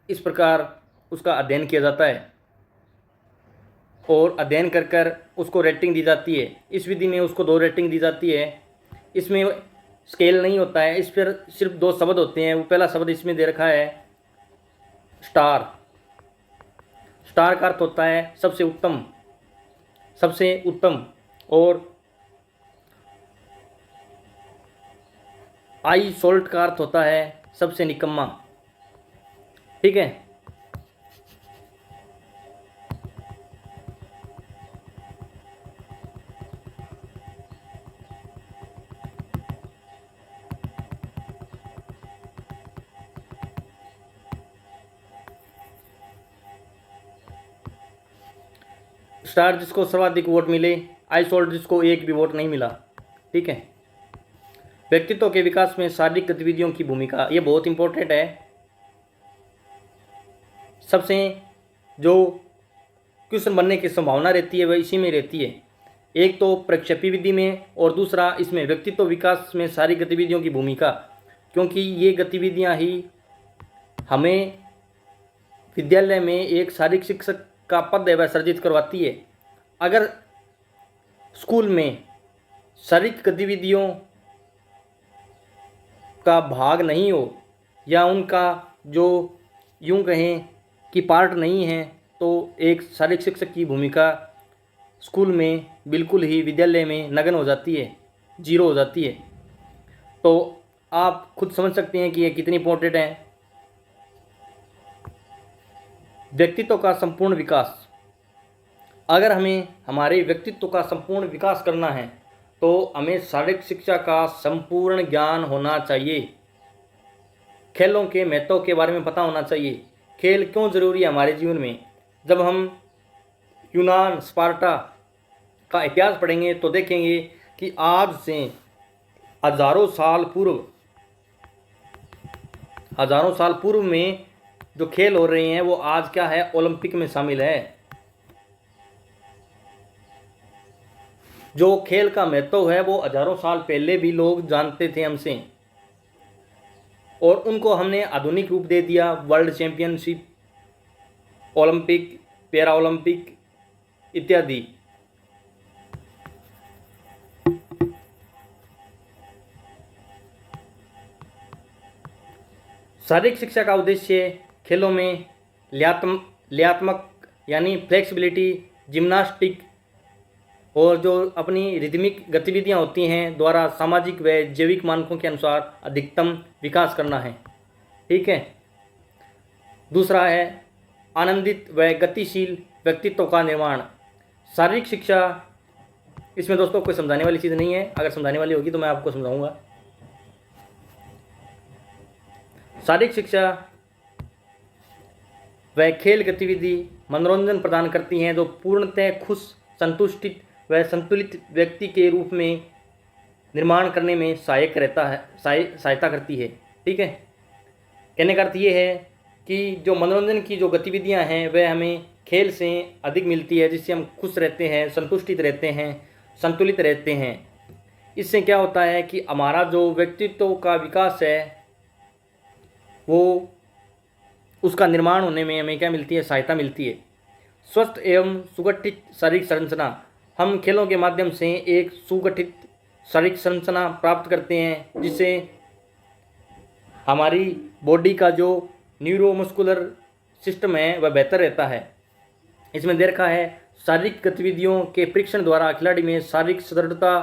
इस प्रकार उसका अध्ययन किया जाता है और अध्ययन कर कर उसको रेटिंग दी जाती है। इस विधि में उसको 2 रेटिंग दी जाती है। इसमें स्केल नहीं होता है, इस पर सिर्फ 2 शब्द होते हैं। वो पहला शब्द इसमें दे रखा है स्टार। स्टार का अर्थ होता है सबसे उत्तम, सबसे उत्तम, और आई सोल्ट का अर्थ होता है सबसे निकम्मा, ठीक है। स्टार जिसको सर्वाधिक वोट मिले, आई सोल्ट जिसको एक भी वोट नहीं मिला, ठीक है। व्यक्तित्व के विकास में शारीरिक गतिविधियों की भूमिका, ये बहुत इंपॉर्टेंट है। सबसे जो क्वेश्चन बनने की संभावना रहती है वह इसी में रहती है एक तो प्रक्षेपी विधि में और दूसरा इसमें व्यक्तित्व विकास में सारी गतिविधियों की भूमिका, क्योंकि ये गतिविधियां ही हमें विद्यालय में एक शारीरिक शिक्षक का पद वह सर्जित करवाती है। अगर स्कूल में शारीरिक गतिविधियों का भाग नहीं हो या उनका जो यूं कहें कि पार्ट नहीं है, तो एक शारीरिक शिक्षक की भूमिका स्कूल में बिल्कुल ही विद्यालय में नगण्य हो जाती है, जीरो हो जाती है। तो आप खुद समझ सकते हैं कि ये कितनी इंपॉर्टेंट है। व्यक्तित्व का संपूर्ण विकास, अगर हमें हमारे व्यक्तित्व का संपूर्ण विकास करना है तो हमें शारीरिक शिक्षा का संपूर्ण ज्ञान होना चाहिए। खेलों के महत्व के बारे में पता होना चाहिए। खेल क्यों ज़रूरी है हमारे जीवन में। जब हम यूनान स्पार्टा का इतिहास पढ़ेंगे तो देखेंगे कि आज से हज़ारों साल पूर्व में जो खेल हो रहे हैं वो आज क्या है, ओलंपिक में शामिल है। जो खेल का महत्व है वो हज़ारों साल पहले भी लोग जानते थे हमसे, और उनको हमने आधुनिक रूप दे दिया। World championship, Olympic, para Olympic इत्यादि। शारीरिक शिक्षा का उद्देश्य खेलों में क्रियात्मक यानी फ्लेक्सिबिलिटी, जिम्नास्टिक और जो अपनी रिदमिक गतिविधियां होती हैं द्वारा सामाजिक व जैविक मानकों के अनुसार अधिकतम विकास करना है। ठीक है। दूसरा है आनंदित व गतिशील व्यक्तित्व का निर्माण। शारीरिक शिक्षा, इसमें दोस्तों कोई समझाने वाली चीज़ नहीं है, अगर समझाने वाली होगी तो मैं आपको समझाऊंगा। शारीरिक शिक्षा व खेल गतिविधि मनोरंजन प्रदान करती हैं जो पूर्णतः खुश, संतुष्टित व संतुलित व्यक्ति के रूप में निर्माण करने में सहायता करती है। ठीक है। कहने का अर्थ ये है कि जो मनोरंजन की जो गतिविधियां हैं वह हमें खेल से अधिक मिलती है, जिससे हम खुश रहते हैं, संतुष्टित रहते हैं, संतुलित रहते हैं। इससे क्या होता है कि हमारा जो व्यक्तित्व का विकास है वो उसका निर्माण होने में हमें क्या मिलती है, सहायता मिलती है। स्वस्थ एवं सुगठित शारीरिक संरचना, हम खेलों के माध्यम से एक सुगठित शारीरिक संरचना प्राप्त करते हैं, जिससे हमारी बॉडी का जो न्यूरोमस्कुलर सिस्टम है वह बेहतर रहता है। इसमें देखा है शारीरिक गतिविधियों के परीक्षण द्वारा खिलाड़ी में शारीरिक सुदृढ़ता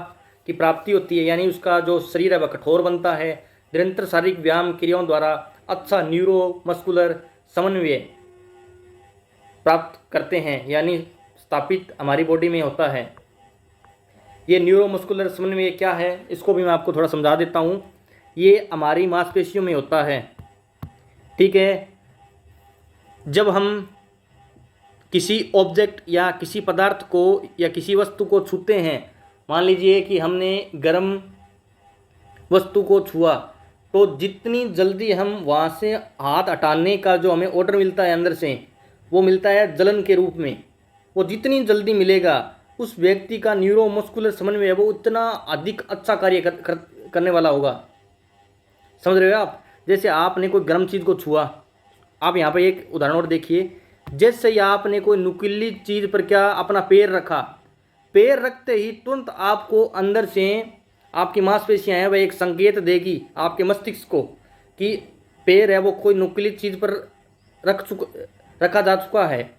की प्राप्ति होती है, यानी उसका जो शरीर है वह कठोर बनता है। निरंतर शारीरिक व्यायाम क्रियाओं द्वारा अच्छा न्यूरोमस्कुलर समन्वय प्राप्त करते हैं, यानी स्थापित हमारी बॉडी में होता है। ये न्यूरोमस्कुलर समन्वय क्या है, इसको भी मैं आपको थोड़ा समझा देता हूँ। ये हमारी मांसपेशियों में होता है। ठीक है। जब हम किसी ऑब्जेक्ट या किसी पदार्थ को या किसी वस्तु को छूते हैं, मान लीजिए कि हमने गर्म वस्तु को छुआ, तो जितनी जल्दी हम वहाँ से हाथ हटाने का जो हमें ऑर्डर मिलता है अंदर से, वो मिलता है जलन के रूप में। वो जितनी जल्दी मिलेगा उस व्यक्ति का न्यूरोमस्कुलर समन्वय है वो उतना अधिक अच्छा कार्य करने वाला होगा। समझ रहे हो आप। जैसे आपने कोई गर्म चीज़ को छुआ, आप यहाँ पर एक उदाहरण और देखिए। जैसे ही आपने कोई नुकीली चीज़ पर क्या अपना पैर रखा, पैर रखते ही तुरंत आपको अंदर से आपकी मांसपेशियाँ हैं वह एक संकेत देगी आपके मस्तिष्क को कि पैर है वो कोई नुकीली चीज़ पर रखा जा चुका है।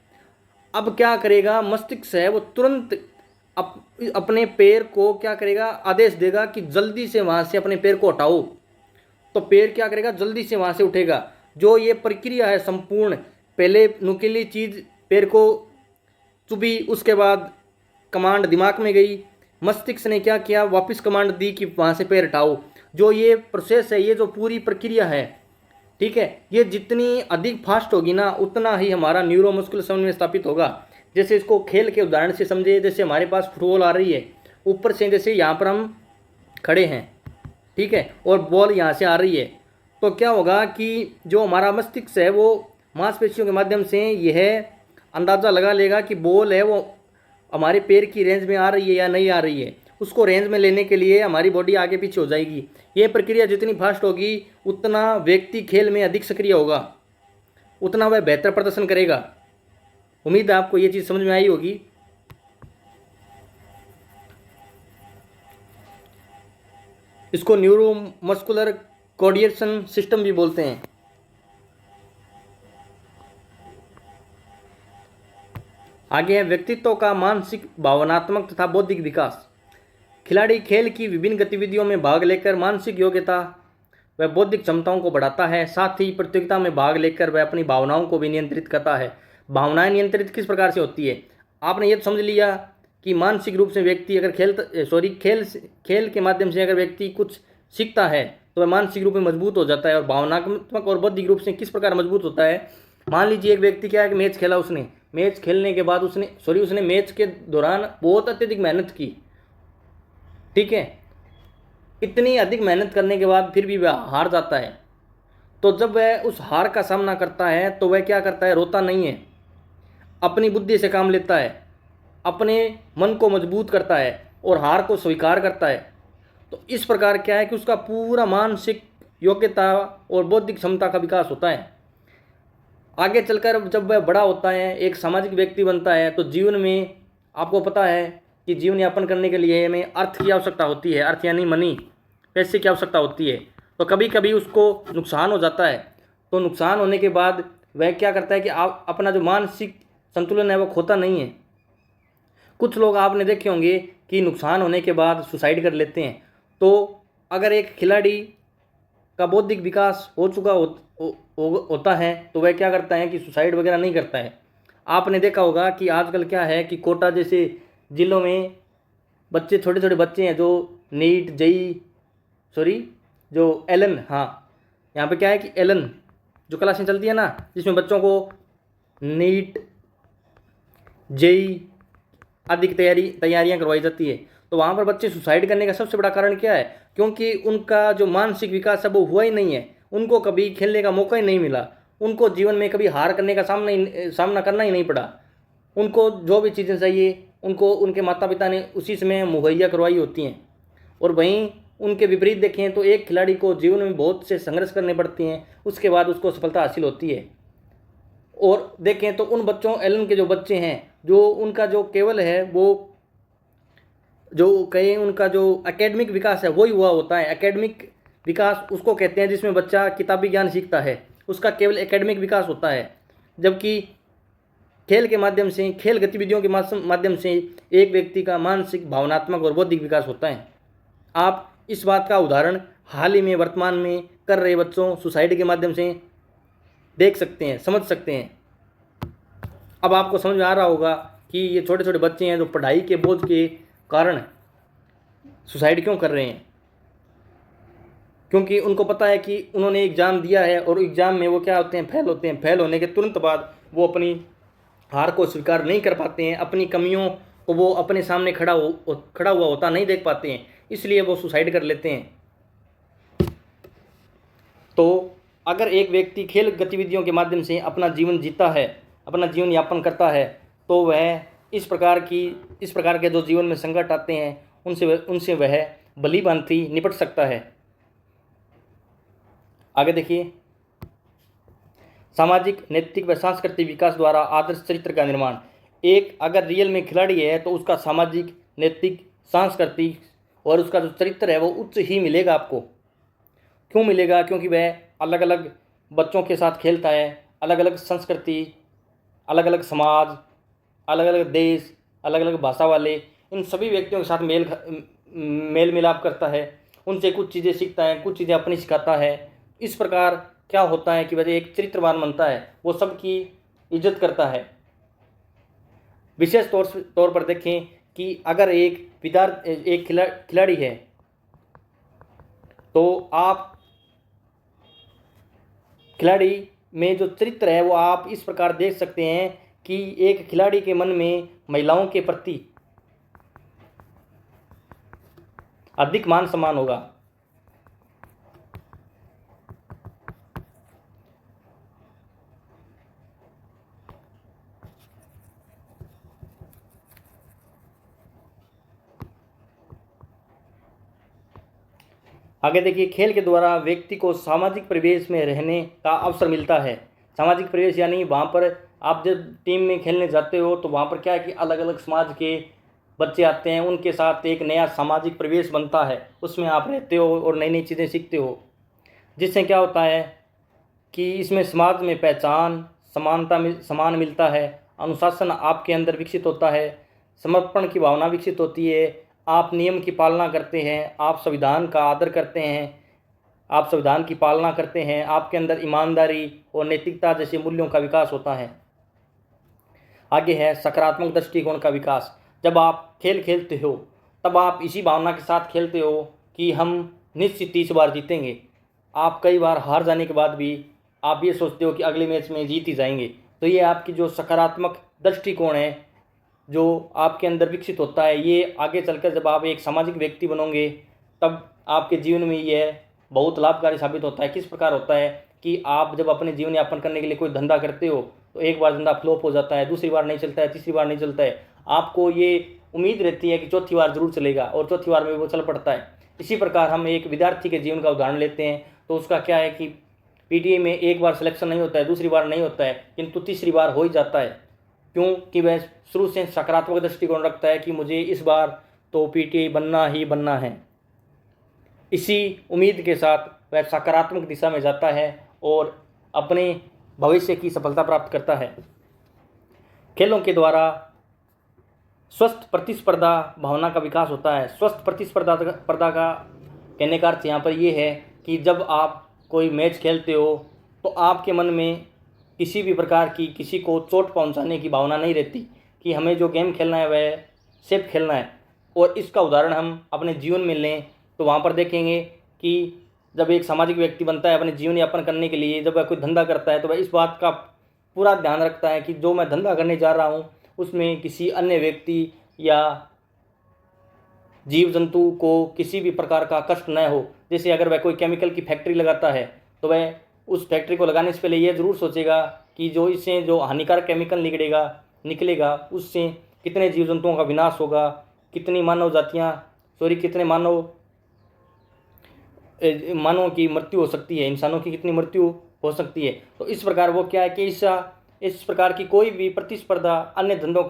अब क्या करेगा मस्तिष्क है वो तुरंत अपने पैर को क्या करेगा, आदेश देगा कि जल्दी से वहाँ से अपने पैर को हटाओ। तो पैर क्या करेगा, जल्दी से वहाँ से उठेगा। जो ये प्रक्रिया है संपूर्ण, पहले नुकीली चीज़ पैर को चुभी, उसके बाद कमांड दिमाग में गई, मस्तिष्क ने क्या किया, वापस कमांड दी कि वहाँ से पैर हटाओ। जो ये प्रोसेस है, ये जो पूरी प्रक्रिया है, ठीक है, ये जितनी अधिक फास्ट होगी ना उतना ही हमारा न्यूरोमस्कुलर समन्वय स्थापित होगा। जैसे इसको खेल के उदाहरण से समझे। जैसे हमारे पास फुटबॉल आ रही है, ऊपर से जैसे यहाँ पर हम खड़े हैं, ठीक है, और बॉल यहाँ से आ रही है, तो क्या होगा कि जो हमारा मस्तिष्क है वो मांसपेशियों के माध्यम से यह अंदाज़ा लगा लेगा कि बॉल है वो हमारे पैर की रेंज में आ रही है या नहीं आ रही है, उसको रेंज में लेने के लिए हमारी बॉडी आगे पीछे हो जाएगी। ये प्रक्रिया जितनी फास्ट होगी उतना व्यक्ति खेल में अधिक सक्रिय होगा, उतना वह बेहतर प्रदर्शन करेगा। उम्मीद है आपको ये चीज़ समझ में आई होगी। इसको न्यूरोमस्कुलर कोऑर्डिनेशन सिस्टम भी बोलते हैं। आगे है व्यक्तित्व का मानसिक, भावनात्मक तथा बौद्धिक विकास। खिलाड़ी खेल की विभिन्न गतिविधियों में भाग लेकर मानसिक योग्यता व बौद्धिक क्षमताओं को बढ़ाता है। साथ ही प्रतियोगिता में भाग लेकर वह अपनी भावनाओं को भी नियंत्रित करता है। भावनाएं नियंत्रित किस प्रकार से होती है, आपने ये समझ लिया कि मानसिक रूप से व्यक्ति अगर खेल के माध्यम से अगर व्यक्ति कुछ सीखता है तो वह मानसिक रूप में मजबूत हो जाता है। और भावनात्मक और बौद्धिक रूप से किस प्रकार मजबूत होता है, मान लीजिए एक व्यक्ति क्या है कि मैच खेला, उसने मैच खेलने के बाद उसने मैच के दौरान बहुत अत्यधिक मेहनत की, ठीक है, इतनी अधिक मेहनत करने के बाद फिर भी वह हार जाता है। तो जब वह उस हार का सामना करता है तो वह क्या करता है, रोता नहीं है, अपनी बुद्धि से काम लेता है, अपने मन को मजबूत करता है और हार को स्वीकार करता है। तो इस प्रकार क्या है कि उसका पूरा मानसिक योग्यता और बौद्धिक क्षमता का विकास होता है। आगे चलकर जब वह बड़ा होता है, एक सामाजिक व्यक्ति बनता है, तो जीवन में आपको पता है कि जीवन यापन करने के लिए हमें अर्थ की आवश्यकता होती है। अर्थ यानी मनी, पैसे की आवश्यकता होती है। तो कभी कभी उसको नुकसान हो जाता है, तो नुकसान होने के बाद वह क्या करता है कि आप अपना जो मानसिक संतुलन है वो खोता नहीं है। कुछ लोग आपने देखे होंगे कि नुकसान होने के बाद सुसाइड कर लेते हैं। तो अगर एक खिलाड़ी का बौद्धिक विकास हो चुका होता है तो वह क्या करता है कि सुसाइड वगैरह नहीं करता है। आपने देखा होगा कि आजकल क्या है कि कोटा जैसे ज़िलों में बच्चे, छोटे छोटे बच्चे हैं जो नीट जो एलन, हाँ, यहाँ पे क्या है कि एलन जो क्लासें चलती है ना, जिसमें बच्चों को नीट जेई आदि की तैयारियां करवाई जाती है, तो वहाँ पर बच्चे सुसाइड करने का सबसे बड़ा कारण क्या है, क्योंकि उनका जो मानसिक विकास है वो हुआ ही नहीं है। उनको कभी खेलने का मौका ही नहीं मिला, उनको जीवन में कभी हार करने का सामना करना ही नहीं पड़ा। उनको जो भी चीज़ें चाहिए उनको उनके माता पिता ने उसी समय मुहैया करवाई होती हैं। और वहीं उनके विपरीत देखें तो एक खिलाड़ी को जीवन में बहुत से संघर्ष करने पड़ते हैं, उसके बाद उसको सफलता हासिल होती है। और देखें तो उन बच्चों, एलन के जो बच्चे हैं, जो उनका जो केवल है वो जो कहें उनका जो एकेडमिक विकास है वही हुआ होता है। एकेडमिक विकास उसको कहते हैं जिसमें बच्चा किताबी ज्ञान सीखता है, उसका केवल एकेडमिक विकास होता है। जबकि खेल के माध्यम से, खेल गतिविधियों के माध्यम से एक व्यक्ति का मानसिक, भावनात्मक और बौद्धिक विकास होता है। आप इस बात का उदाहरण हाल ही में वर्तमान में कर रहे बच्चों सुसाइड के माध्यम से देख सकते हैं, समझ सकते हैं। अब आपको समझ में आ रहा होगा कि ये छोटे छोटे बच्चे हैं जो पढ़ाई के बोझ के कारण सुसाइड क्यों कर रहे हैं, क्योंकि उनको पता है कि उन्होंने एग्ज़ाम दिया है और एग्ज़ाम में वो क्या होते हैं, फेल होते हैं। फेल होने के तुरंत बाद वो अपनी हार को स्वीकार नहीं कर पाते हैं, अपनी कमियों को वो अपने सामने खड़ा हुआ होता नहीं देख पाते हैं, इसलिए वो सुसाइड कर लेते हैं। तो अगर एक व्यक्ति खेल गतिविधियों के माध्यम से अपना जीवन जीता है, अपना जीवन यापन करता है, तो वह इस प्रकार के जो जीवन में संकट आते हैं उनसे वह भली भांति निपट सकता है। आगे देखिए, सामाजिक, नैतिक व सांस्कृतिक विकास द्वारा आदर्श चरित्र का निर्माण। एक अगर रियल में खिलाड़ी है तो उसका सामाजिक, नैतिक, सांस्कृतिक और उसका जो चरित्र है वो उच्च ही मिलेगा आपको। क्यों मिलेगा, क्योंकि वह अलग अलग बच्चों के साथ खेलता है, अलग अलग संस्कृति, अलग अलग समाज, अलग अलग देश, अलग अलग भाषा वाले इन सभी व्यक्तियों के साथ मेल मिलाप करता है, उनसे कुछ चीज़ें सीखता है, कुछ चीज़ें अपनी सिखाता है। इस प्रकार क्या होता है कि वजह एक चरित्रवान बनता है, वो सबकी इज्जत करता है। विशेष तौर पर देखें कि अगर एक खिलाड़ी है तो आप खिलाड़ी में जो चरित्र है वो आप इस प्रकार देख सकते हैं कि एक खिलाड़ी के मन में महिलाओं के प्रति अधिक मान सम्मान होगा। आगे देखिए, खेल के द्वारा व्यक्ति को सामाजिक परिवेश में रहने का अवसर मिलता है। सामाजिक परिवेश यानी वहाँ पर आप जब टीम में खेलने जाते हो तो वहाँ पर क्या है कि अलग अलग समाज के बच्चे आते हैं, उनके साथ एक नया सामाजिक परिवेश बनता है, उसमें आप रहते हो और नई नई चीज़ें सीखते हो, जिससे क्या होता है कि इसमें समाज में पहचान, सम्मान मिलता है, अनुशासन आपके अंदर विकसित होता है, समर्पण की भावना विकसित होती है, आप नियम की पालना करते हैं, आप संविधान का आदर करते हैं, आप संविधान की पालना करते हैं, आपके अंदर ईमानदारी और नैतिकता जैसे मूल्यों का विकास होता है। आगे है सकारात्मक दृष्टिकोण का विकास। जब आप खेल खेलते हो तब आप इसी भावना के साथ खेलते हो कि हम निश्चित 30 बार जीतेंगे। आप कई बार हार जाने के बाद भी आप ये सोचते हो कि अगले मैच में जीत ही जाएंगे। तो ये आपकी जो सकारात्मक दृष्टिकोण है जो आपके अंदर विकसित होता है, ये आगे चलकर जब आप एक सामाजिक व्यक्ति बनोगे तब आपके जीवन में यह बहुत लाभकारी साबित होता है। किस प्रकार होता है कि आप जब अपने जीवन यापन करने के लिए कोई धंधा करते हो तो एक बार धंधा फ्लॉप हो जाता है, दूसरी बार नहीं चलता है, तीसरी बार नहीं चलता है, आपको ये उम्मीद रहती है कि चौथी बार जरूर चलेगा और चौथी बार में वो चल पड़ता है। इसी प्रकार हम एक विद्यार्थी के जीवन का उदाहरण लेते हैं तो उसका क्या है कि पीटीए में एक बार सिलेक्शन नहीं होता है, दूसरी बार नहीं होता है, किंतु तीसरी बार हो ही जाता है। क्यों कि वह शुरू से सकारात्मक दृष्टिकोण रखता है कि मुझे इस बार तो पीटीए बनना ही बनना है। इसी उम्मीद के साथ वह सकारात्मक दिशा में जाता है और अपने भविष्य की सफलता प्राप्त करता है। खेलों के द्वारा स्वस्थ प्रतिस्पर्धा भावना का विकास होता है। स्वस्थ प्रतिस्पर्धा का कहने का अर्थ यहाँ पर यह है कि जब आप कोई मैच खेलते हो तो आपके मन में किसी भी प्रकार की किसी को चोट पहुंचाने की भावना नहीं रहती कि हमें जो गेम खेलना है वह सेफ खेलना है। और इसका उदाहरण हम अपने जीवन में लें तो वहाँ पर देखेंगे कि जब एक सामाजिक व्यक्ति बनता है अपने जीवन यापन करने के लिए, जब वह कोई धंधा करता है तो वह इस बात का पूरा ध्यान रखता है कि जो मैं धंधा करने जा रहा हूँ उसमें किसी अन्य व्यक्ति या जीव जंतु को किसी भी प्रकार का कष्ट न हो। जैसे अगर वह कोई केमिकल की फैक्ट्री लगाता है तो वह उस फैक्ट्री को लगाने से पहले यह ज़रूर सोचेगा कि जो इससे जो हानिकारक केमिकल निकलेगा उससे कितने जीव जंतुओं का विनाश होगा, कितनी कितने मानवों की मृत्यु हो सकती है, इंसानों की कितनी मृत्यु हो सकती है। तो इस प्रकार वो क्या है कि इस प्रकार की कोई भी प्रतिस्पर्धा अन्य धंधों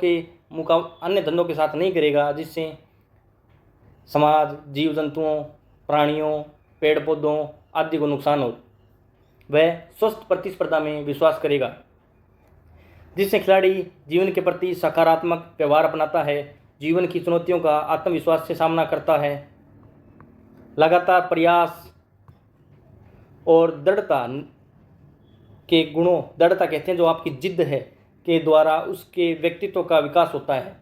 के साथ नहीं करेगा, जिससे समाज, जीव जंतुओं, प्राणियों, पेड़ पौधों आदि को नुकसान हो। वह स्वस्थ प्रतिस्पर्धा में विश्वास करेगा, जिससे खिलाड़ी जीवन के प्रति सकारात्मक व्यवहार अपनाता है, जीवन की चुनौतियों का आत्मविश्वास से सामना करता है, लगातार प्रयास और दृढ़ता कहते हैं जो आपकी जिद है के द्वारा उसके व्यक्तित्व का विकास होता है।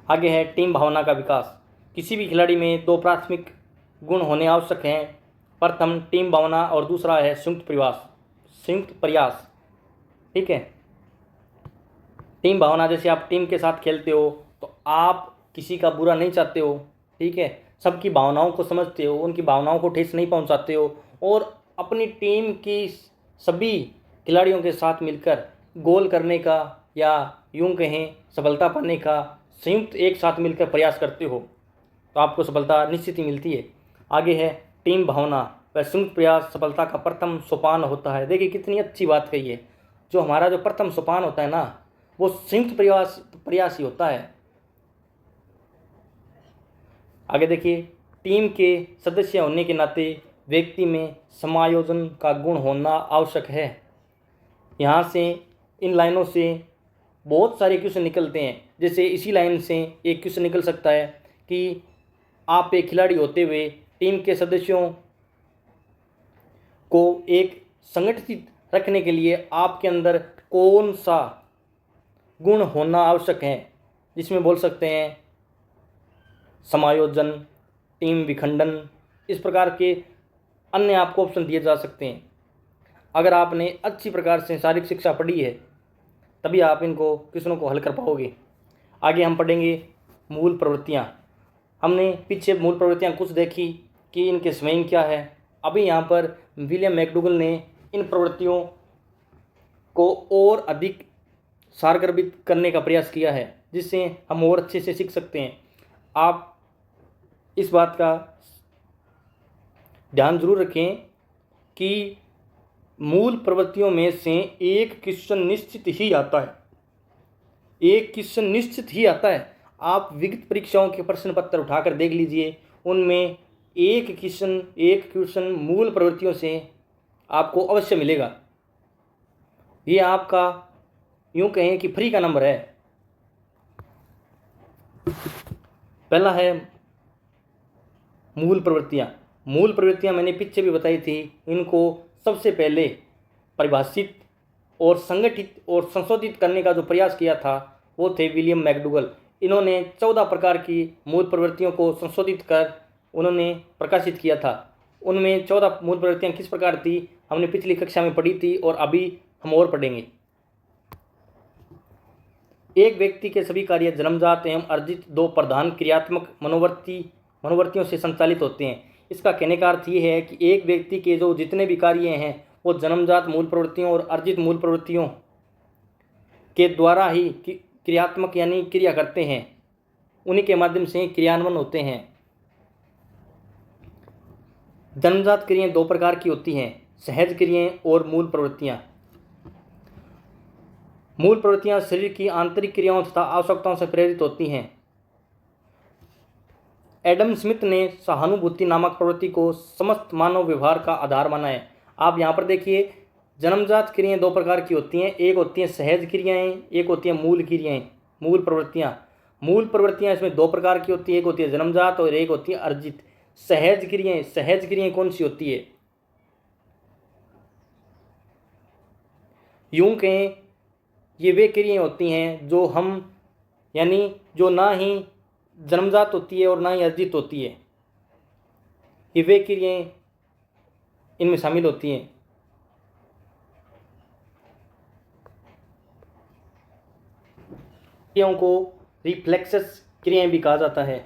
आगे है टीम भावना का विकास। किसी भी खिलाड़ी में 2 प्राथमिक गुण होने आवश्यक हैं। प्रथम टीम भावना और दूसरा है संयुक्त प्रयास। ठीक है, टीम भावना जैसे आप टीम के साथ खेलते हो तो आप किसी का बुरा नहीं चाहते हो। ठीक है, सबकी भावनाओं को समझते हो, उनकी भावनाओं को ठेस नहीं पहुंचाते हो और अपनी टीम की सभी खिलाड़ियों के साथ मिलकर गोल करने का या यूं कहें सफलता पाने का संयुक्त एक साथ मिलकर प्रयास करते हो तो आपको सफलता निश्चित ही मिलती है। आगे है टीम भावना व संयुक्त प्रयास सफलता का प्रथम सोपान होता है। देखिए कितनी अच्छी बात कही है। जो हमारा जो प्रथम सोपान होता है ना वो संयुक्त प्रयास ही होता है। आगे देखिए, टीम के सदस्य होने के नाते व्यक्ति में समायोजन का गुण होना आवश्यक है। यहाँ से इन लाइनों से बहुत सारे क्वेश्चन निकलते हैं। जैसे इसी लाइन से एक क्वेश्चन निकल सकता है कि आप एक खिलाड़ी होते हुए टीम के सदस्यों को एक संगठित रखने के लिए आपके अंदर कौन सा गुण होना आवश्यक है, जिसमें बोल सकते हैं समायोजन, टीम विखंडन, इस प्रकार के अन्य आपको ऑप्शन दिए जा सकते हैं। अगर आपने अच्छी प्रकार से शारीरिक शिक्षा पढ़ी है तभी आप इनको क्वेश्चनों को हल कर पाओगे। आगे हम पढ़ेंगे मूल प्रवृत्तियाँ। हमने पीछे मूल प्रवृत्तियाँ कुछ देखी कि इनके स्वयं क्या है। अभी यहाँ पर विलियम मैकडूगल ने इन प्रवृत्तियों को और अधिक सारगर्भित करने का प्रयास किया है, जिससे हम और अच्छे से सीख सकते हैं। आप इस बात का ध्यान जरूर रखें कि मूल प्रवृत्तियों में से एक क्वेश्चन निश्चित ही आता है, एक क्वेश्चन निश्चित ही आता है। आप विगत परीक्षाओं के प्रश्न पत्र उठाकर देख लीजिए, उनमें एक क्वेश्चन मूल प्रवृत्तियों से आपको अवश्य मिलेगा। ये आपका यूं कहें कि फ्री का नंबर है। पहला है मूल प्रवृत्तियाँ। मूल प्रवृत्तियाँ मैंने पीछे भी बताई थी। इनको सबसे पहले परिभाषित और संगठित और संशोधित करने का जो प्रयास किया था वो थे विलियम मैकडूगल। इन्होंने 14 प्रकार की मूल प्रवृत्तियों को संशोधित कर उन्होंने प्रकाशित किया था। उनमें 14 मूल प्रवृत्तियाँ किस प्रकार थी हमने पिछली कक्षा में पढ़ी थी और अभी हम और पढ़ेंगे। एक व्यक्ति के सभी कार्य जन्मजात एवं अर्जित दो प्रधान क्रियात्मक मनोवृत्तियों से संचालित होते हैं। इसका कहने का अर्थ ये है कि एक व्यक्ति के जो जितने भी कार्य हैं वो जन्मजात मूल प्रवृत्तियों और अर्जित मूल प्रवृत्तियों के द्वारा ही क्रियात्मक यानी क्रिया करते हैं, उन्हीं के माध्यम से क्रियान्वयन होते हैं। जन्मजात क्रियाएं दो प्रकार की होती हैं, सहज क्रियाएं और मूल प्रवृत्तियां। मूल प्रवृत्तियां शरीर की आंतरिक क्रियाओं तथा आवश्यकताओं से प्रेरित होती हैं। एडम स्मिथ ने सहानुभूति नामक प्रवृत्ति को समस्त मानव व्यवहार का आधार माना है। आप यहाँ पर देखिए, जन्मजात क्रियाएं दो प्रकार की होती हैं, एक होती हैं सहज क्रियाएं, एक होती हैं मूल क्रियाएं, मूल प्रवृत्तियां। मूल प्रवृत्तियां इसमें दो प्रकार की होती है, एक होती है जन्मजात और एक होती है अर्जित। सहज क्रियाएं कौन सी होती है? यूं कहें, ये वे क्रियाएं होती हैं जो हम यानी जो ना ही जन्मजात होती है और ना ही अर्जित होती है। ये वे क्रियाएं इनमें शामिल होती हैं। क्रियाओं को रिफ्लेक्सेस क्रियाएं भी कहा जाता है।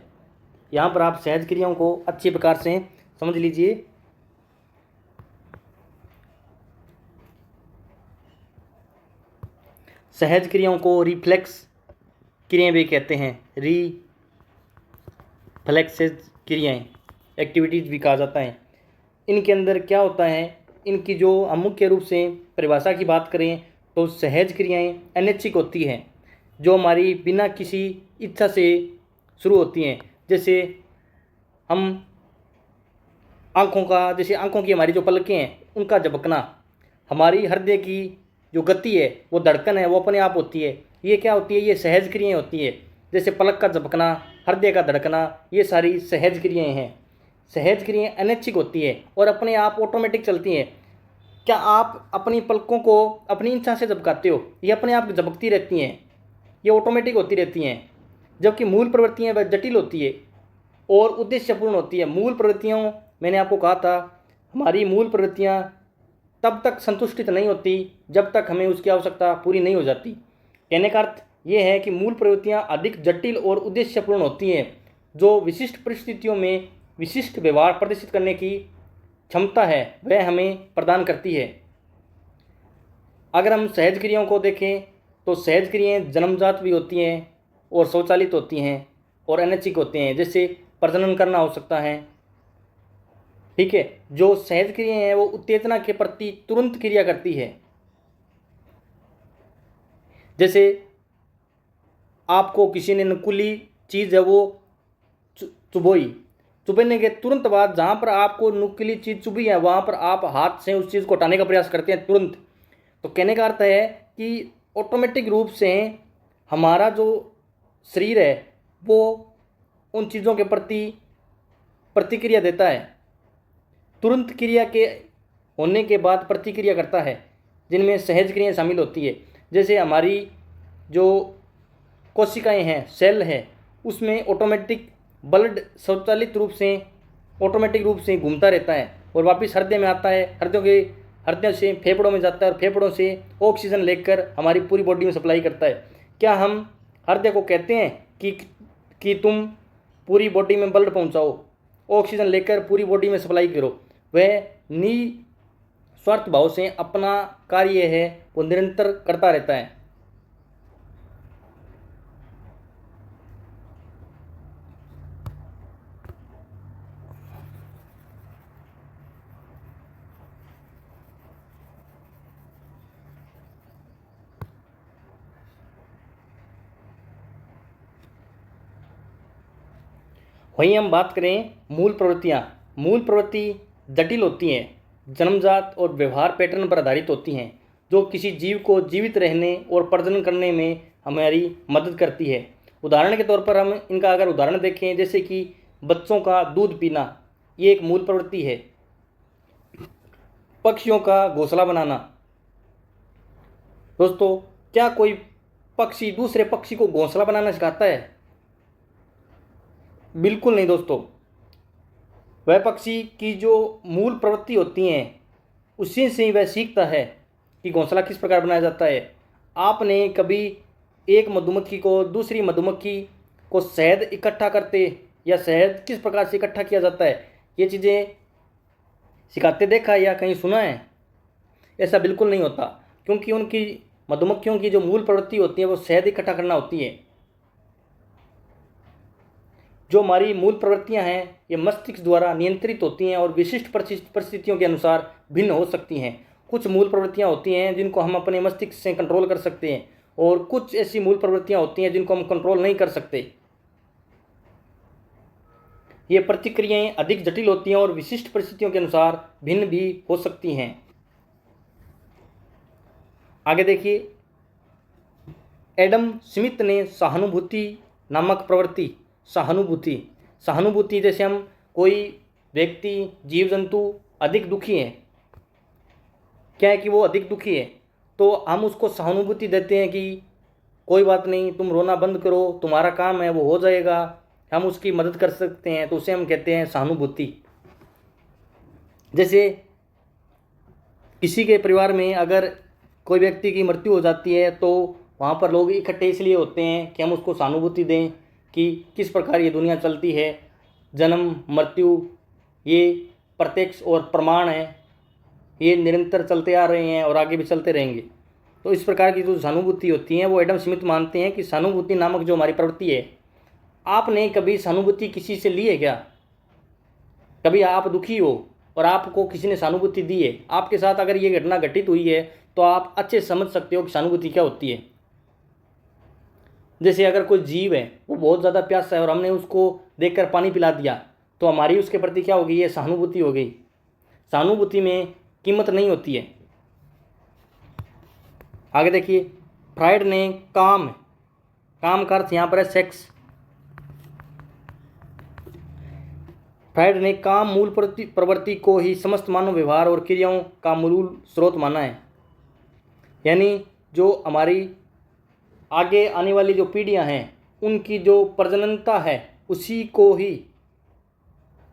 यहाँ पर आप सहज क्रियाओं को अच्छी प्रकार से समझ लीजिए। सहज क्रियाओं को रिफ्लेक्स क्रियाएं भी कहते हैं, रिफ्लेक्सेस क्रियाएं, एक्टिविटीज भी कहा जाता है। इनके अंदर क्या होता है, इनकी जो हम मुख्य रूप से परिभाषा की बात करें तो सहज क्रियाएं अनैच्छिक होती हैं, जो हमारी बिना किसी इच्छा से शुरू होती हैं। जैसे हम आँखों की हमारी जो पलकें हैं उनका झपकना, हमारी हृदय की जो गति है वो धड़कन है वो अपने आप होती है। ये क्या होती है? ये सहज क्रियाएं होती है। जैसे पलक का झपकना, हृदय का धड़कना, ये सारी सहज क्रियाएं हैं। सहज क्रियाएं अनैच्छिक होती है और अपने आप ऑटोमेटिक चलती हैं। क्या आप अपनी पलकों को अपनी इच्छा से झपकाते हो? ये अपने आप झपकती रहती हैं, ये ऑटोमेटिक होती रहती हैं। जबकि मूल प्रवृत्तियाँ वह जटिल होती है और उद्देश्यपूर्ण होती है। मूल प्रवृत्तियों, मैंने आपको कहा था, हमारी मूल प्रवृत्तियाँ तब तक संतुष्टित नहीं होती जब तक हमें उसकी आवश्यकता पूरी नहीं हो जाती। कहने का अर्थ ये है कि मूल प्रवृत्तियाँ अधिक जटिल और उद्देश्यपूर्ण होती हैं, जो विशिष्ट परिस्थितियों में विशिष्ट व्यवहार प्रदर्शित करने की क्षमता है वह हमें प्रदान करती है। अगर हम सहज क्रियाओं को देखें तो सहज क्रियाएं जन्मजात भी होती हैं और स्वचालित होती हैं और अनैच्छिक होते हैं। जैसे प्रजनन करना हो सकता है, ठीक है। जो सहज क्रियाएं हैं वो उत्तेजना के प्रति तुरंत क्रिया करती है। जैसे आपको किसी ने नुकीली चीज़ है वो चुभने के तुरंत बाद जहाँ पर आपको नुकीली चीज़ चुभी है वहाँ पर आप हाथ से उस चीज़ को हटाने का प्रयास करते हैं तुरंत। तो कहने का अर्थ है कि ऑटोमेटिक रूप से हमारा जो शरीर है वो उन चीज़ों के प्रति प्रतिक्रिया देता है, तुरंत क्रिया के होने के बाद प्रतिक्रिया करता है, जिनमें सहज क्रियाएं शामिल होती है। जैसे हमारी जो कोशिकाएं हैं, सेल है, उसमें ऑटोमेटिक ब्लड स्वचालित रूप से ऑटोमेटिक रूप से घूमता रहता है और वापस हृदय में आता है, हृदय से फेफड़ों में जाता है और फेफड़ों से ऑक्सीजन लेकर हमारी पूरी बॉडी में सप्लाई करता है। क्या हम हृदय को कहते हैं कि तुम पूरी बॉडी में ब्लड पहुंचाओ, ऑक्सीजन लेकर पूरी बॉडी में सप्लाई करो? वह निस्वार्थ भाव से अपना कार्य है वो निरंतर करता रहता है। वहीं हम बात करें मूल प्रवृत्तियाँ। मूल प्रवृत्ति जटिल होती हैं, जन्मजात और व्यवहार पैटर्न पर आधारित होती हैं, जो किसी जीव को जीवित रहने और प्रजनन करने में हमारी मदद करती है। उदाहरण के तौर पर हम इनका अगर उदाहरण देखें, जैसे कि बच्चों का दूध पीना, ये एक मूल प्रवृत्ति है। पक्षियों का घोंसला बनाना। दोस्तों, क्या कोई पक्षी दूसरे पक्षी को घोंसला बनाना सिखाता है? बिल्कुल नहीं दोस्तों। वह पक्षी की जो मूल प्रवृत्ति होती हैं उसी से वह सीखता है कि घोंसला किस प्रकार बनाया जाता है। आपने कभी एक मधुमक्खी को दूसरी मधुमक्खी को शहद इकट्ठा करते या शहद किस प्रकार से इकट्ठा किया जाता है, ये चीज़ें सिखाते देखा या कहीं सुना है? ऐसा बिल्कुल नहीं होता, क्योंकि उनकी मधुमक्खियों की जो मूल प्रवृत्ति होती है वो शहद इकट्ठा करना होती है। जो हमारी मूल प्रवृत्तियां हैं ये मस्तिष्क द्वारा नियंत्रित होती हैं और विशिष्ट परिस्थितियों के अनुसार भिन्न हो सकती हैं। कुछ मूल प्रवृत्तियां होती हैं जिनको हम अपने मस्तिष्क से कंट्रोल कर सकते हैं, और कुछ ऐसी मूल प्रवृत्तियां होती हैं जिनको हम कंट्रोल नहीं कर सकते। ये प्रतिक्रियाएं अधिक जटिल होती हैं और विशिष्ट परिस्थितियों के अनुसार भिन्न भी हो सकती हैं। आगे देखिए, एडम स्मिथ ने सहानुभूति नामक प्रवृत्ति, सहानुभूति जैसे हम कोई व्यक्ति जीव जंतु अधिक दुखी है, क्या है कि वो अधिक दुखी है, तो हम उसको सहानुभूति देते हैं कि कोई बात नहीं, तुम रोना बंद करो, तुम्हारा काम है वो हो जाएगा, हम उसकी मदद कर सकते हैं, तो उसे हम कहते हैं सहानुभूति। जैसे किसी के परिवार में अगर कोई व्यक्ति की मृत्यु हो जाती है तो वहाँ पर लोग इकट्ठे इसलिए होते हैं कि हम उसको सहानुभूति दें कि किस प्रकार ये दुनिया चलती है। जन्म मृत्यु ये प्रत्यक्ष और प्रमाण है, ये निरंतर चलते आ रहे हैं और आगे भी चलते रहेंगे। तो इस प्रकार की जो सहानुभूति होती है वो एडम स्मिथ मानते हैं कि सहानुभूति नामक जो हमारी प्रवृत्ति है। आपने कभी सहानुभूति किसी से ली है क्या? कभी आप दुखी हो और आपको किसी ने सहानुभूति दी है, आपके साथ अगर ये घटना घटित हुई है तो आप अच्छे समझ सकते हो कि सहानुभूति क्या होती है। जैसे अगर कोई जीव है वो बहुत ज़्यादा प्यासा है और हमने उसको देखकर पानी पिला दिया, तो हमारी उसके प्रति क्या हो गई? ये सहानुभूति हो गई। सहानुभूति में कीमत नहीं होती है। आगे देखिए, फ्राइड ने काम का अर्थ यहाँ पर है सेक्स। फ्राइड ने काम मूल प्रवृत्ति को ही समस्त मानव व्यवहार और क्रियाओं का मूल स्रोत माना है। यानी जो हमारी आगे आने वाली जो पीढ़ियां हैं उनकी जो प्रजननता है उसी को ही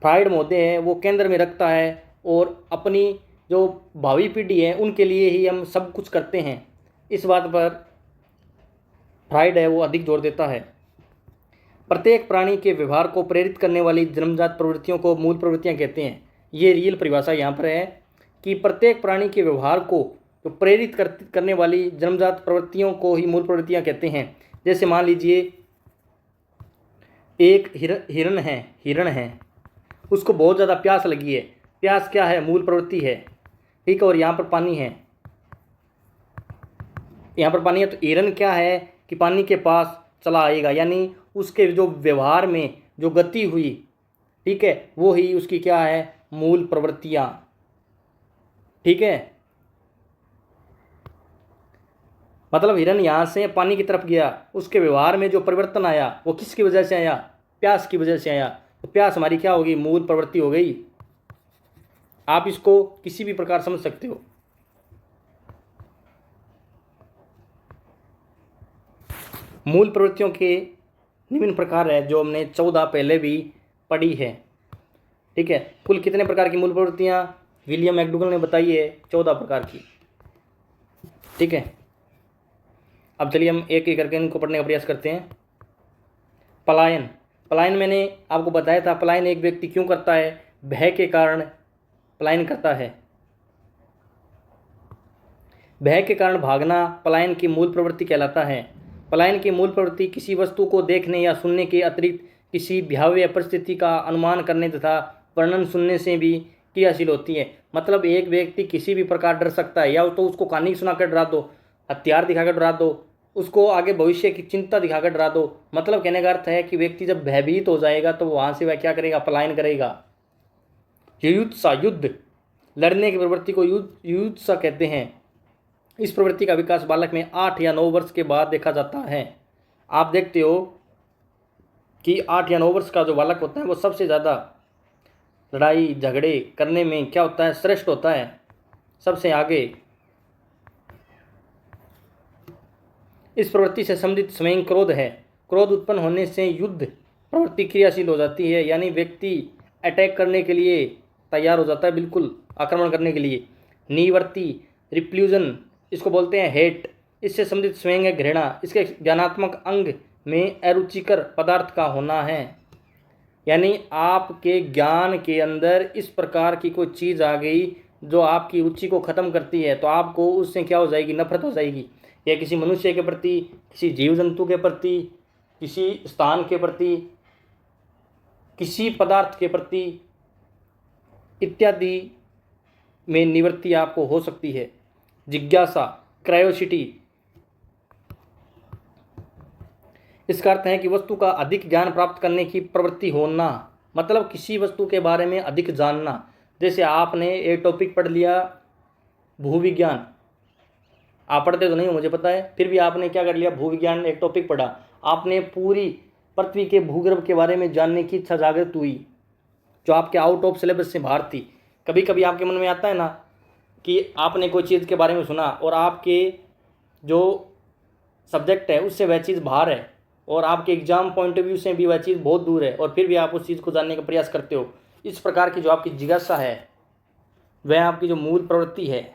फ्राइड महोदय है वो केंद्र में रखता है, और अपनी जो भावी पीढ़ी है उनके लिए ही हम सब कुछ करते हैं। इस बात पर फ्राइड है वो अधिक जोर देता है। प्रत्येक प्राणी के व्यवहार को प्रेरित करने वाली जन्मजात प्रवृत्तियों को मूल प्रवृत्तियां कहते हैं। ये रियल परिभाषा यहाँ पर है कि प्रत्येक प्राणी के व्यवहार को जो प्रेरित करने वाली जन्मजात प्रवृत्तियों को ही मूल प्रवृत्तियां कहते हैं। जैसे मान लीजिए एक हिरण है, उसको बहुत ज़्यादा प्यास लगी है। प्यास क्या है? मूल प्रवृत्ति है, ठीक है। और यहाँ पर पानी है, तो हिरण क्या है कि पानी के पास चला आएगा, यानी उसके जो व्यवहार में जो गति हुई, ठीक है, वो ही उसकी क्या है? मूल प्रवृत्तियाँ, ठीक है। मतलब हिरण यहाँ से पानी की तरफ गया, उसके व्यवहार में जो परिवर्तन आया वो किसकी वजह से आया? प्यास की वजह से आया। तो प्यास हमारी क्या होगी? मूल प्रवृत्ति हो गई। आप इसको किसी भी प्रकार समझ सकते हो। मूल प्रवृत्तियों के निम्न प्रकार है जो हमने 14 पहले भी पढ़ी है, ठीक है। कुल कितने प्रकार की मूल प्रवृत्तियाँ विलियम मैकडूगल ने बताई है? 14 प्रकार की, ठीक है। अब चलिए हम एक एक करके इनको पढ़ने का प्रयास करते हैं। पलायन मैंने आपको बताया था। पलायन एक व्यक्ति क्यों करता है? भय के कारण पलायन करता है। भय के कारण भागना पलायन की मूल प्रवृत्ति कहलाता है। पलायन की मूल प्रवृत्ति किसी वस्तु को देखने या सुनने के अतिरिक्त किसी भयावह परिस्थिति का अनुमान करने तथा वर्णन सुनने से भी क्रियाशील होती है। मतलब एक व्यक्ति किसी भी प्रकार डर सकता है, या तो उसको कहानी सुनाकर डरा दो, हथियार दिखाकर डरा दो, उसको आगे भविष्य की चिंता दिखाकर डरा दो। मतलब कहने का अर्थ है कि व्यक्ति जब भयभीत हो जाएगा तो वहाँ से वह क्या करेगा, पलायन करेगा। युयुत्सा, युद्ध, लड़ने की प्रवृत्ति को युयुत्सा कहते हैं। इस प्रवृत्ति का विकास बालक में 8 या 9 वर्ष के बाद देखा जाता है। आप देखते हो कि 8 या 9 वर्ष का जो बालक होता है वो सबसे ज़्यादा लड़ाई झगड़े करने में क्या होता है, श्रेष्ठ होता है, सबसे आगे। इस प्रवृत्ति से संबंधित स्वयं क्रोध है। क्रोध उत्पन्न होने से युद्ध प्रवृत्ति क्रियाशील हो जाती है, यानी व्यक्ति अटैक करने के लिए तैयार हो जाता है, बिल्कुल आक्रमण करने के लिए। निवर्ती, रिप्ल्यूजन, इसको बोलते हैं हेट। इससे संबंधित स्वयं है घृणा। इसके ज्ञानात्मक अंग में अरुचिकर पदार्थ का होना है, यानी आपके ज्ञान के अंदर इस प्रकार की कोई चीज़ आ गई जो आपकी रुचि को ख़त्म करती है, तो आपको उससे क्या हो जाएगी, नफरत हो जाएगी। या किसी मनुष्य के प्रति, किसी जीव जंतु के प्रति, किसी स्थान के प्रति, किसी पदार्थ के प्रति इत्यादि में निवृत्ति आपको हो सकती है। जिज्ञासा, क्रायोसिटी, इसका अर्थ है कि वस्तु का अधिक ज्ञान प्राप्त करने की प्रवृत्ति होना, मतलब किसी वस्तु के बारे में अधिक जानना। जैसे आपने एक टॉपिक पढ़ लिया, भूविज्ञान, आप पढ़ते तो नहीं हो मुझे पता है, फिर भी आपने क्या कर लिया, भूविज्ञान एक टॉपिक पढ़ा, आपने पूरी पृथ्वी के भूगर्भ के बारे में जानने की इच्छा जागृत हुई जो आपके आउट ऑफ सिलेबस से बाहर थी। कभी कभी आपके मन में आता है ना कि आपने कोई चीज़ के बारे में सुना और आपके जो सब्जेक्ट है उससे वह चीज़ बाहर है और आपके एग्जाम पॉइंट ऑफ व्यू से भी वह चीज़ बहुत दूर है, और फिर भी आप उस चीज़ को जानने का प्रयास करते हो। इस प्रकार की जो आपकी जिज्ञासा है वह आपकी जो मूल प्रवृत्ति है।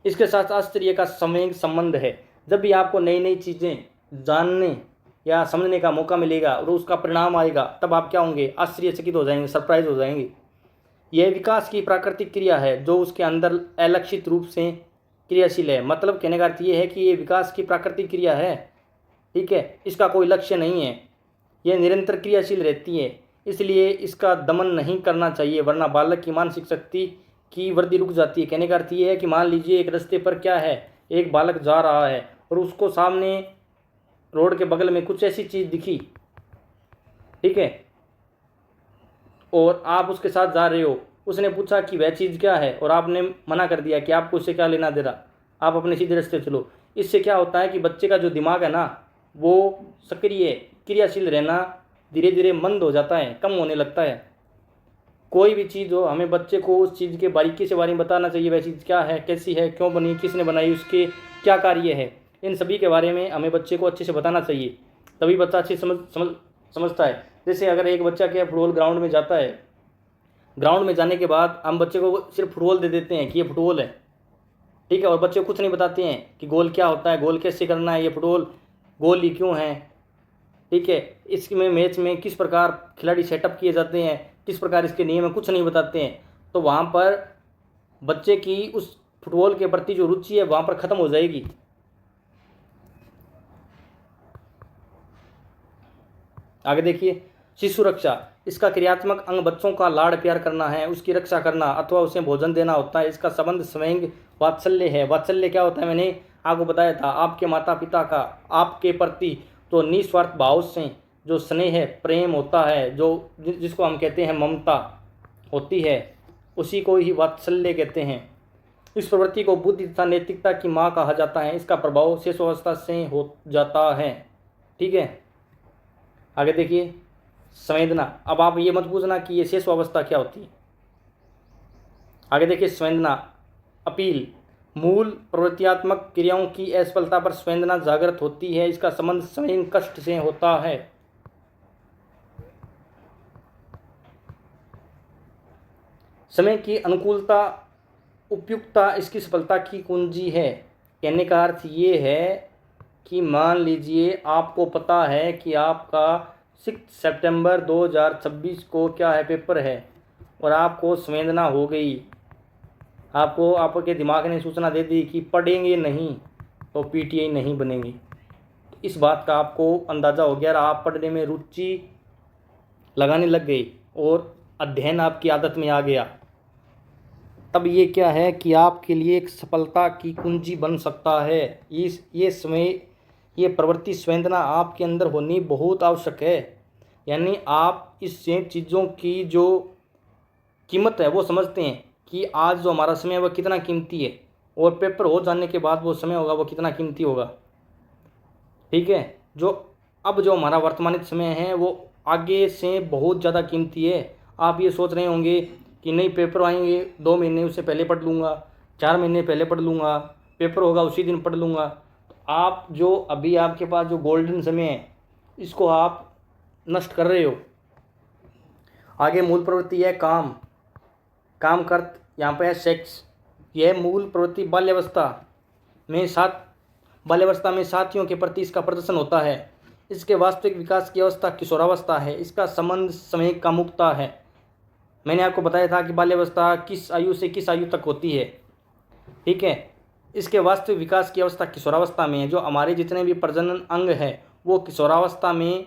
इसके साथ आश्चर्य का समय संबंध है। जब भी आपको नई नई चीज़ें जानने या समझने का मौका मिलेगा और उसका परिणाम आएगा, तब आप क्या होंगे, आश्चर्यचकित हो जाएंगे, सरप्राइज हो जाएंगे। यह विकास की प्राकृतिक क्रिया है जो उसके अंदर अलक्षित रूप से क्रियाशील है। मतलब कहने का अर्थ ये है कि ये विकास की प्राकृतिक क्रिया है, ठीक है, इसका कोई लक्ष्य नहीं है, यह निरंतर क्रियाशील रहती है, इसलिए इसका दमन नहीं करना चाहिए, वरना बालक की मानसिक शक्ति की वृद्धि रुक जाती है। कहने का अर्थ ये है कि मान लीजिए एक रास्ते पर क्या है, एक बालक जा रहा है और उसको सामने रोड के बगल में कुछ ऐसी चीज़ दिखी, ठीक है, और आप उसके साथ जा रहे हो, उसने पूछा कि वह चीज़ क्या है और आपने मना कर दिया कि आपको उससे क्या लेना दे रहा, आप अपने सीधे रास्ते चलो। इससे क्या होता है कि बच्चे का जो दिमाग है ना वो सक्रिय क्रियाशील रहना धीरे धीरे मंद हो जाता है, कम होने लगता है। कोई भी चीज़ हो, हमें बच्चे को उस चीज़ के बारीकी से बारे में बताना चाहिए, वह चीज़ क्या है, कैसी है, क्यों बनी, किसने बनाई, उसके क्या कार्य है, इन सभी के बारे में हमें बच्चे को अच्छे से बताना चाहिए, तभी बच्चा अच्छे समझता है। जैसे अगर एक बच्चा क्या फुटबॉल ग्राउंड में जाता है, ग्राउंड में जाने के बाद हम बच्चे को सिर्फ फुटबॉल दे देते हैं कि ये फुटबॉल है, ठीक है, और बच्चे को कुछ नहीं बताते हैं कि गोल क्या होता है, गोल कैसे करना है, ये फुटबॉल गोल ही क्यों है, ठीक है, इसमें मैच में किस प्रकार खिलाड़ी सेटअप किए जाते हैं, किस प्रकार इसके नियम है, कुछ नहीं बताते हैं। तो वहाँ पर बच्चे की उस फुटबॉल के प्रति जो रुचि है वहाँ पर ख़त्म हो जाएगी। आगे देखिए, शिशु रक्षा, इसका क्रियात्मक अंग बच्चों का लाड़ प्यार करना है, उसकी रक्षा करना अथवा उसे भोजन देना होता है। इसका संबंध स्वयं वात्सल्य है। वात्सल्य क्या होता है, मैंने आपको बताया था, आपके माता पिता का आपके प्रति तो निस्वार्थ भाव से जो स्नेह है, प्रेम होता है, जो जिसको हम कहते हैं ममता होती है, उसी को ही वात्सल्य कहते हैं। इस प्रवृत्ति को बुद्धि तथा नैतिकता की माँ कहा जाता है। इसका प्रभाव शिशुअवस्था से हो जाता है, ठीक है। आगे देखिए, संवेदना। अब आप ये मत पूछना कि ये शिशुअवस्था क्या होती है। आगे देखिए, संवेदना, अपील, मूल प्रवृत्तियात्मक क्रियाओं की असफलता पर संवेदना जागृत होती है। इसका संबंध स्वयं कष्ट से होता है। समय की अनुकूलता, उपयुक्तता इसकी सफलता की कुंजी है। कहने का अर्थ ये है कि मान लीजिए आपको पता है कि आपका 6 सितंबर 2026 को क्या है, पेपर है, और आपको संवेदना हो गई, आपको आपके दिमाग ने सूचना दे दी कि पढ़ेंगे नहीं तो पीटीआई नहीं बनेंगे। इस बात का आपको अंदाज़ा हो गया, आप पढ़ने में रुचि लगाने लग गए और अध्ययन आपकी आदत में आ गया। तब ये क्या है कि आपके लिए एक सफलता की कुंजी बन सकता है। ये प्रवृत्ति संवेदना आपके अंदर होनी बहुत आवश्यक है। यानी आप इस चीज़ों की जो कीमत है वो समझते हैं कि आज जो हमारा समय है वह कितना कीमती है, और पेपर हो जाने के बाद वो समय होगा वो कितना कीमती होगा। ठीक है, जो हमारा वर्तमानिक समय है वो आगे से बहुत ज़्यादा कीमती है। आप ये सोच रहे होंगे कि नहीं पेपर आएंगे 2 महीने उससे पहले पढ़ लूँगा, 4 महीने पहले पढ़ लूँगा, पेपर होगा उसी दिन पढ़ लूँगा। तो आप जो अभी आपके पास जो गोल्डन समय है इसको आप नष्ट कर रहे हो। आगे मूल प्रवृत्ति है काम, काम कर, यहाँ पे है सेक्स। यह मूल प्रवृत्ति बाल्यावस्था में साथियों के प्रति इसका प्रदर्शन होता है। इसके वास्तविक विकास की अवस्था किशोरावस्था है। इसका संबंध समय कामुकता है। मैंने आपको बताया था कि बाल्यावस्था किस आयु से किस आयु तक होती है। ठीक है, इसके वास्तविक विकास की अवस्था किशोरावस्था में है। जो हमारे जितने भी प्रजनन अंग है वो किशोरावस्था में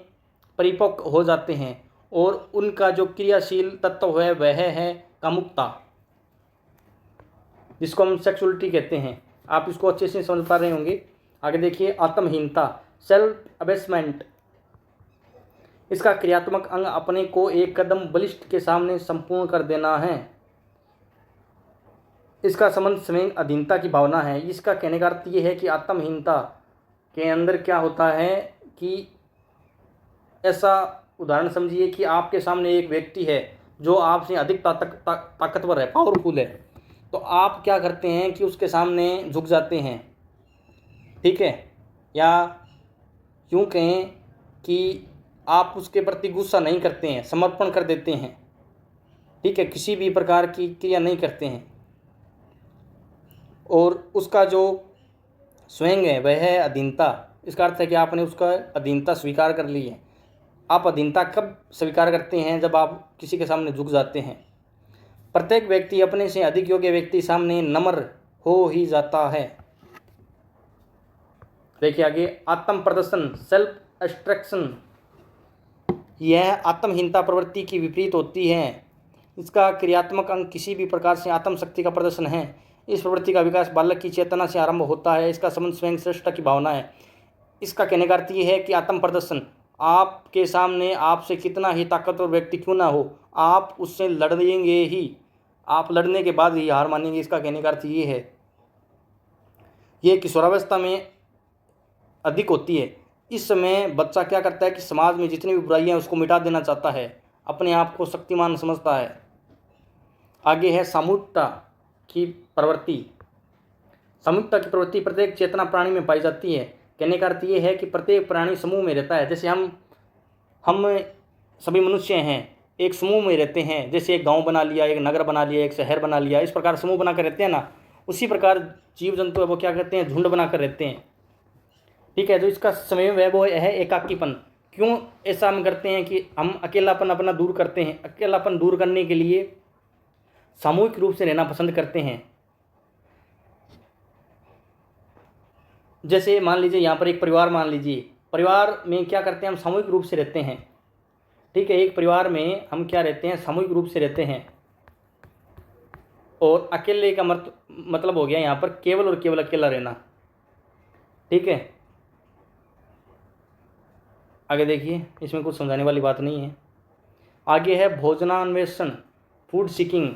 परिपक्व हो जाते हैं, और उनका जो क्रियाशील तत्व है वह है कामुकता, जिसको हम सेक्सुअलिटी कहते हैं। आप इसको अच्छे से समझ पा रहे होंगे। आगे देखिए, आत्महीनता, सेल्फ अबेसमेंट। इसका क्रियात्मक अंग अपने को एक कदम बलिष्ठ के सामने संपूर्ण कर देना है। इसका संबंध स्वयं अधीनता की भावना है। इसका कहने का अर्थ ये है कि आत्महीनता के अंदर क्या होता है कि ऐसा उदाहरण समझिए कि आपके सामने एक व्यक्ति है जो आपसे अधिक ताकतवर है, पावरफुल है, तो आप क्या करते हैं कि उसके सामने झुक जाते हैं। ठीक है, या यूँ कहें कि आप उसके प्रति गुस्सा नहीं करते हैं, समर्पण कर देते हैं। ठीक है, किसी भी प्रकार की क्रिया नहीं करते हैं, और उसका जो स्वयं है वह है अधीनता। इसका अर्थ है कि आपने उसका अधीनता स्वीकार कर ली है। आप अधीनता कब स्वीकार करते हैं? जब आप किसी के सामने झुक जाते हैं। प्रत्येक व्यक्ति अपने से अधिक योग्य व्यक्ति सामने नम्र हो ही जाता है। देखिए आगे, आत्म प्रदर्शन, सेल्फ एस्ट्रैक्शन। यह आत्महीनता प्रवृत्ति की विपरीत होती है। इसका क्रियात्मक अंग किसी भी प्रकार से आत्म शक्ति का प्रदर्शन है। इस प्रवृत्ति का विकास बालक की चेतना से आरंभ होता है। इसका संबंध स्वयं श्रेष्ठता की भावना है। इसका कहने का अर्थ ये है कि आत्म प्रदर्शन, आपके सामने आपसे कितना ही ताकतवर व्यक्ति क्यों ना हो, आप उससे लड़ेंगे ही। आप लड़ने के बाद ही हार मानेंगे। इसका कहने का अर्थ ये है। ये किशोरावस्था में अधिक होती है। इस समय बच्चा क्या करता है कि समाज में जितनी भी बुराइयां हैं उसको मिटा देना चाहता है, अपने आप को शक्तिमान समझता है। आगे है सामूहिकता की प्रवृत्ति। सामूहिकता की प्रवृत्ति प्रत्येक चेतना प्राणी में पाई जाती है। कहने का अर्थ ये है कि प्रत्येक प्राणी समूह में रहता है। जैसे हम सभी मनुष्य हैं, एक समूह में रहते हैं। जैसे एक गांव बना लिया, एक नगर बना लिया, एक शहर बना लिया, इस प्रकार समूह बनाकर रहते हैं ना। उसी प्रकार जीव जंतु है वो क्या करते हैं, झुंड बनाकर रहते हैं। ठीक है, तो इसका समय वो है एकाकीपन। क्यों ऐसा हम करते हैं कि हम अकेलापन अपना दूर करते हैं। अकेलापन दूर करने के लिए सामूहिक रूप से रहना पसंद करते हैं। जैसे मान लीजिए यहाँ पर एक परिवार मान लीजिए, परिवार में क्या करते हैं, हम सामूहिक रूप से रहते हैं। ठीक है, एक परिवार में हम क्या रहते हैं, सामूहिक रूप से रहते हैं। और अकेले का मतलब हो गया यहाँ पर केवल और केवल अकेला रहना। ठीक है, आगे देखिए, इसमें कुछ समझाने वाली बात नहीं है। आगे है भोजनान्वेषण, फूड सीकिंग।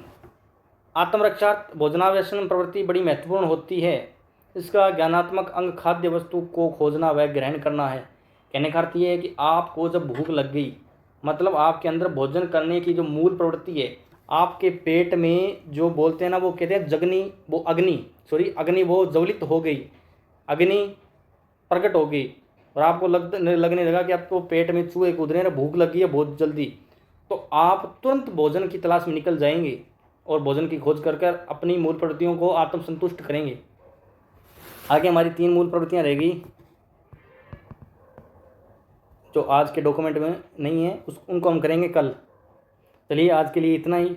आत्मरक्षा भोजनान्वेषण प्रवृत्ति बड़ी महत्वपूर्ण होती है। इसका ज्ञानात्मक अंग खाद्य वस्तु को खोजना व ग्रहण करना है। कहने का अर्थ ये है कि आपको जब भूख लग गई, मतलब आपके अंदर भोजन करने की जो मूल प्रवृत्ति है, आपके पेट में जो बोलते हैं ना, वो कहते हैं अग्नि वो ज्वलित हो गई, अग्नि प्रकट हो गई, और आपको लगने लगा कि आपको पेट में चूहे कूद रहे हैं, भूख लगी है बहुत जल्दी, तो आप तुरंत भोजन की तलाश में निकल जाएंगे और भोजन की खोज कर अपनी मूल प्रवृत्तियों को आत्मसंतुष्ट करेंगे। आगे हमारी 3 मूल प्रवृत्तियां रहेगी जो आज के डॉक्यूमेंट में नहीं है, उनको हम करेंगे कल। चलिए आज के लिए इतना ही।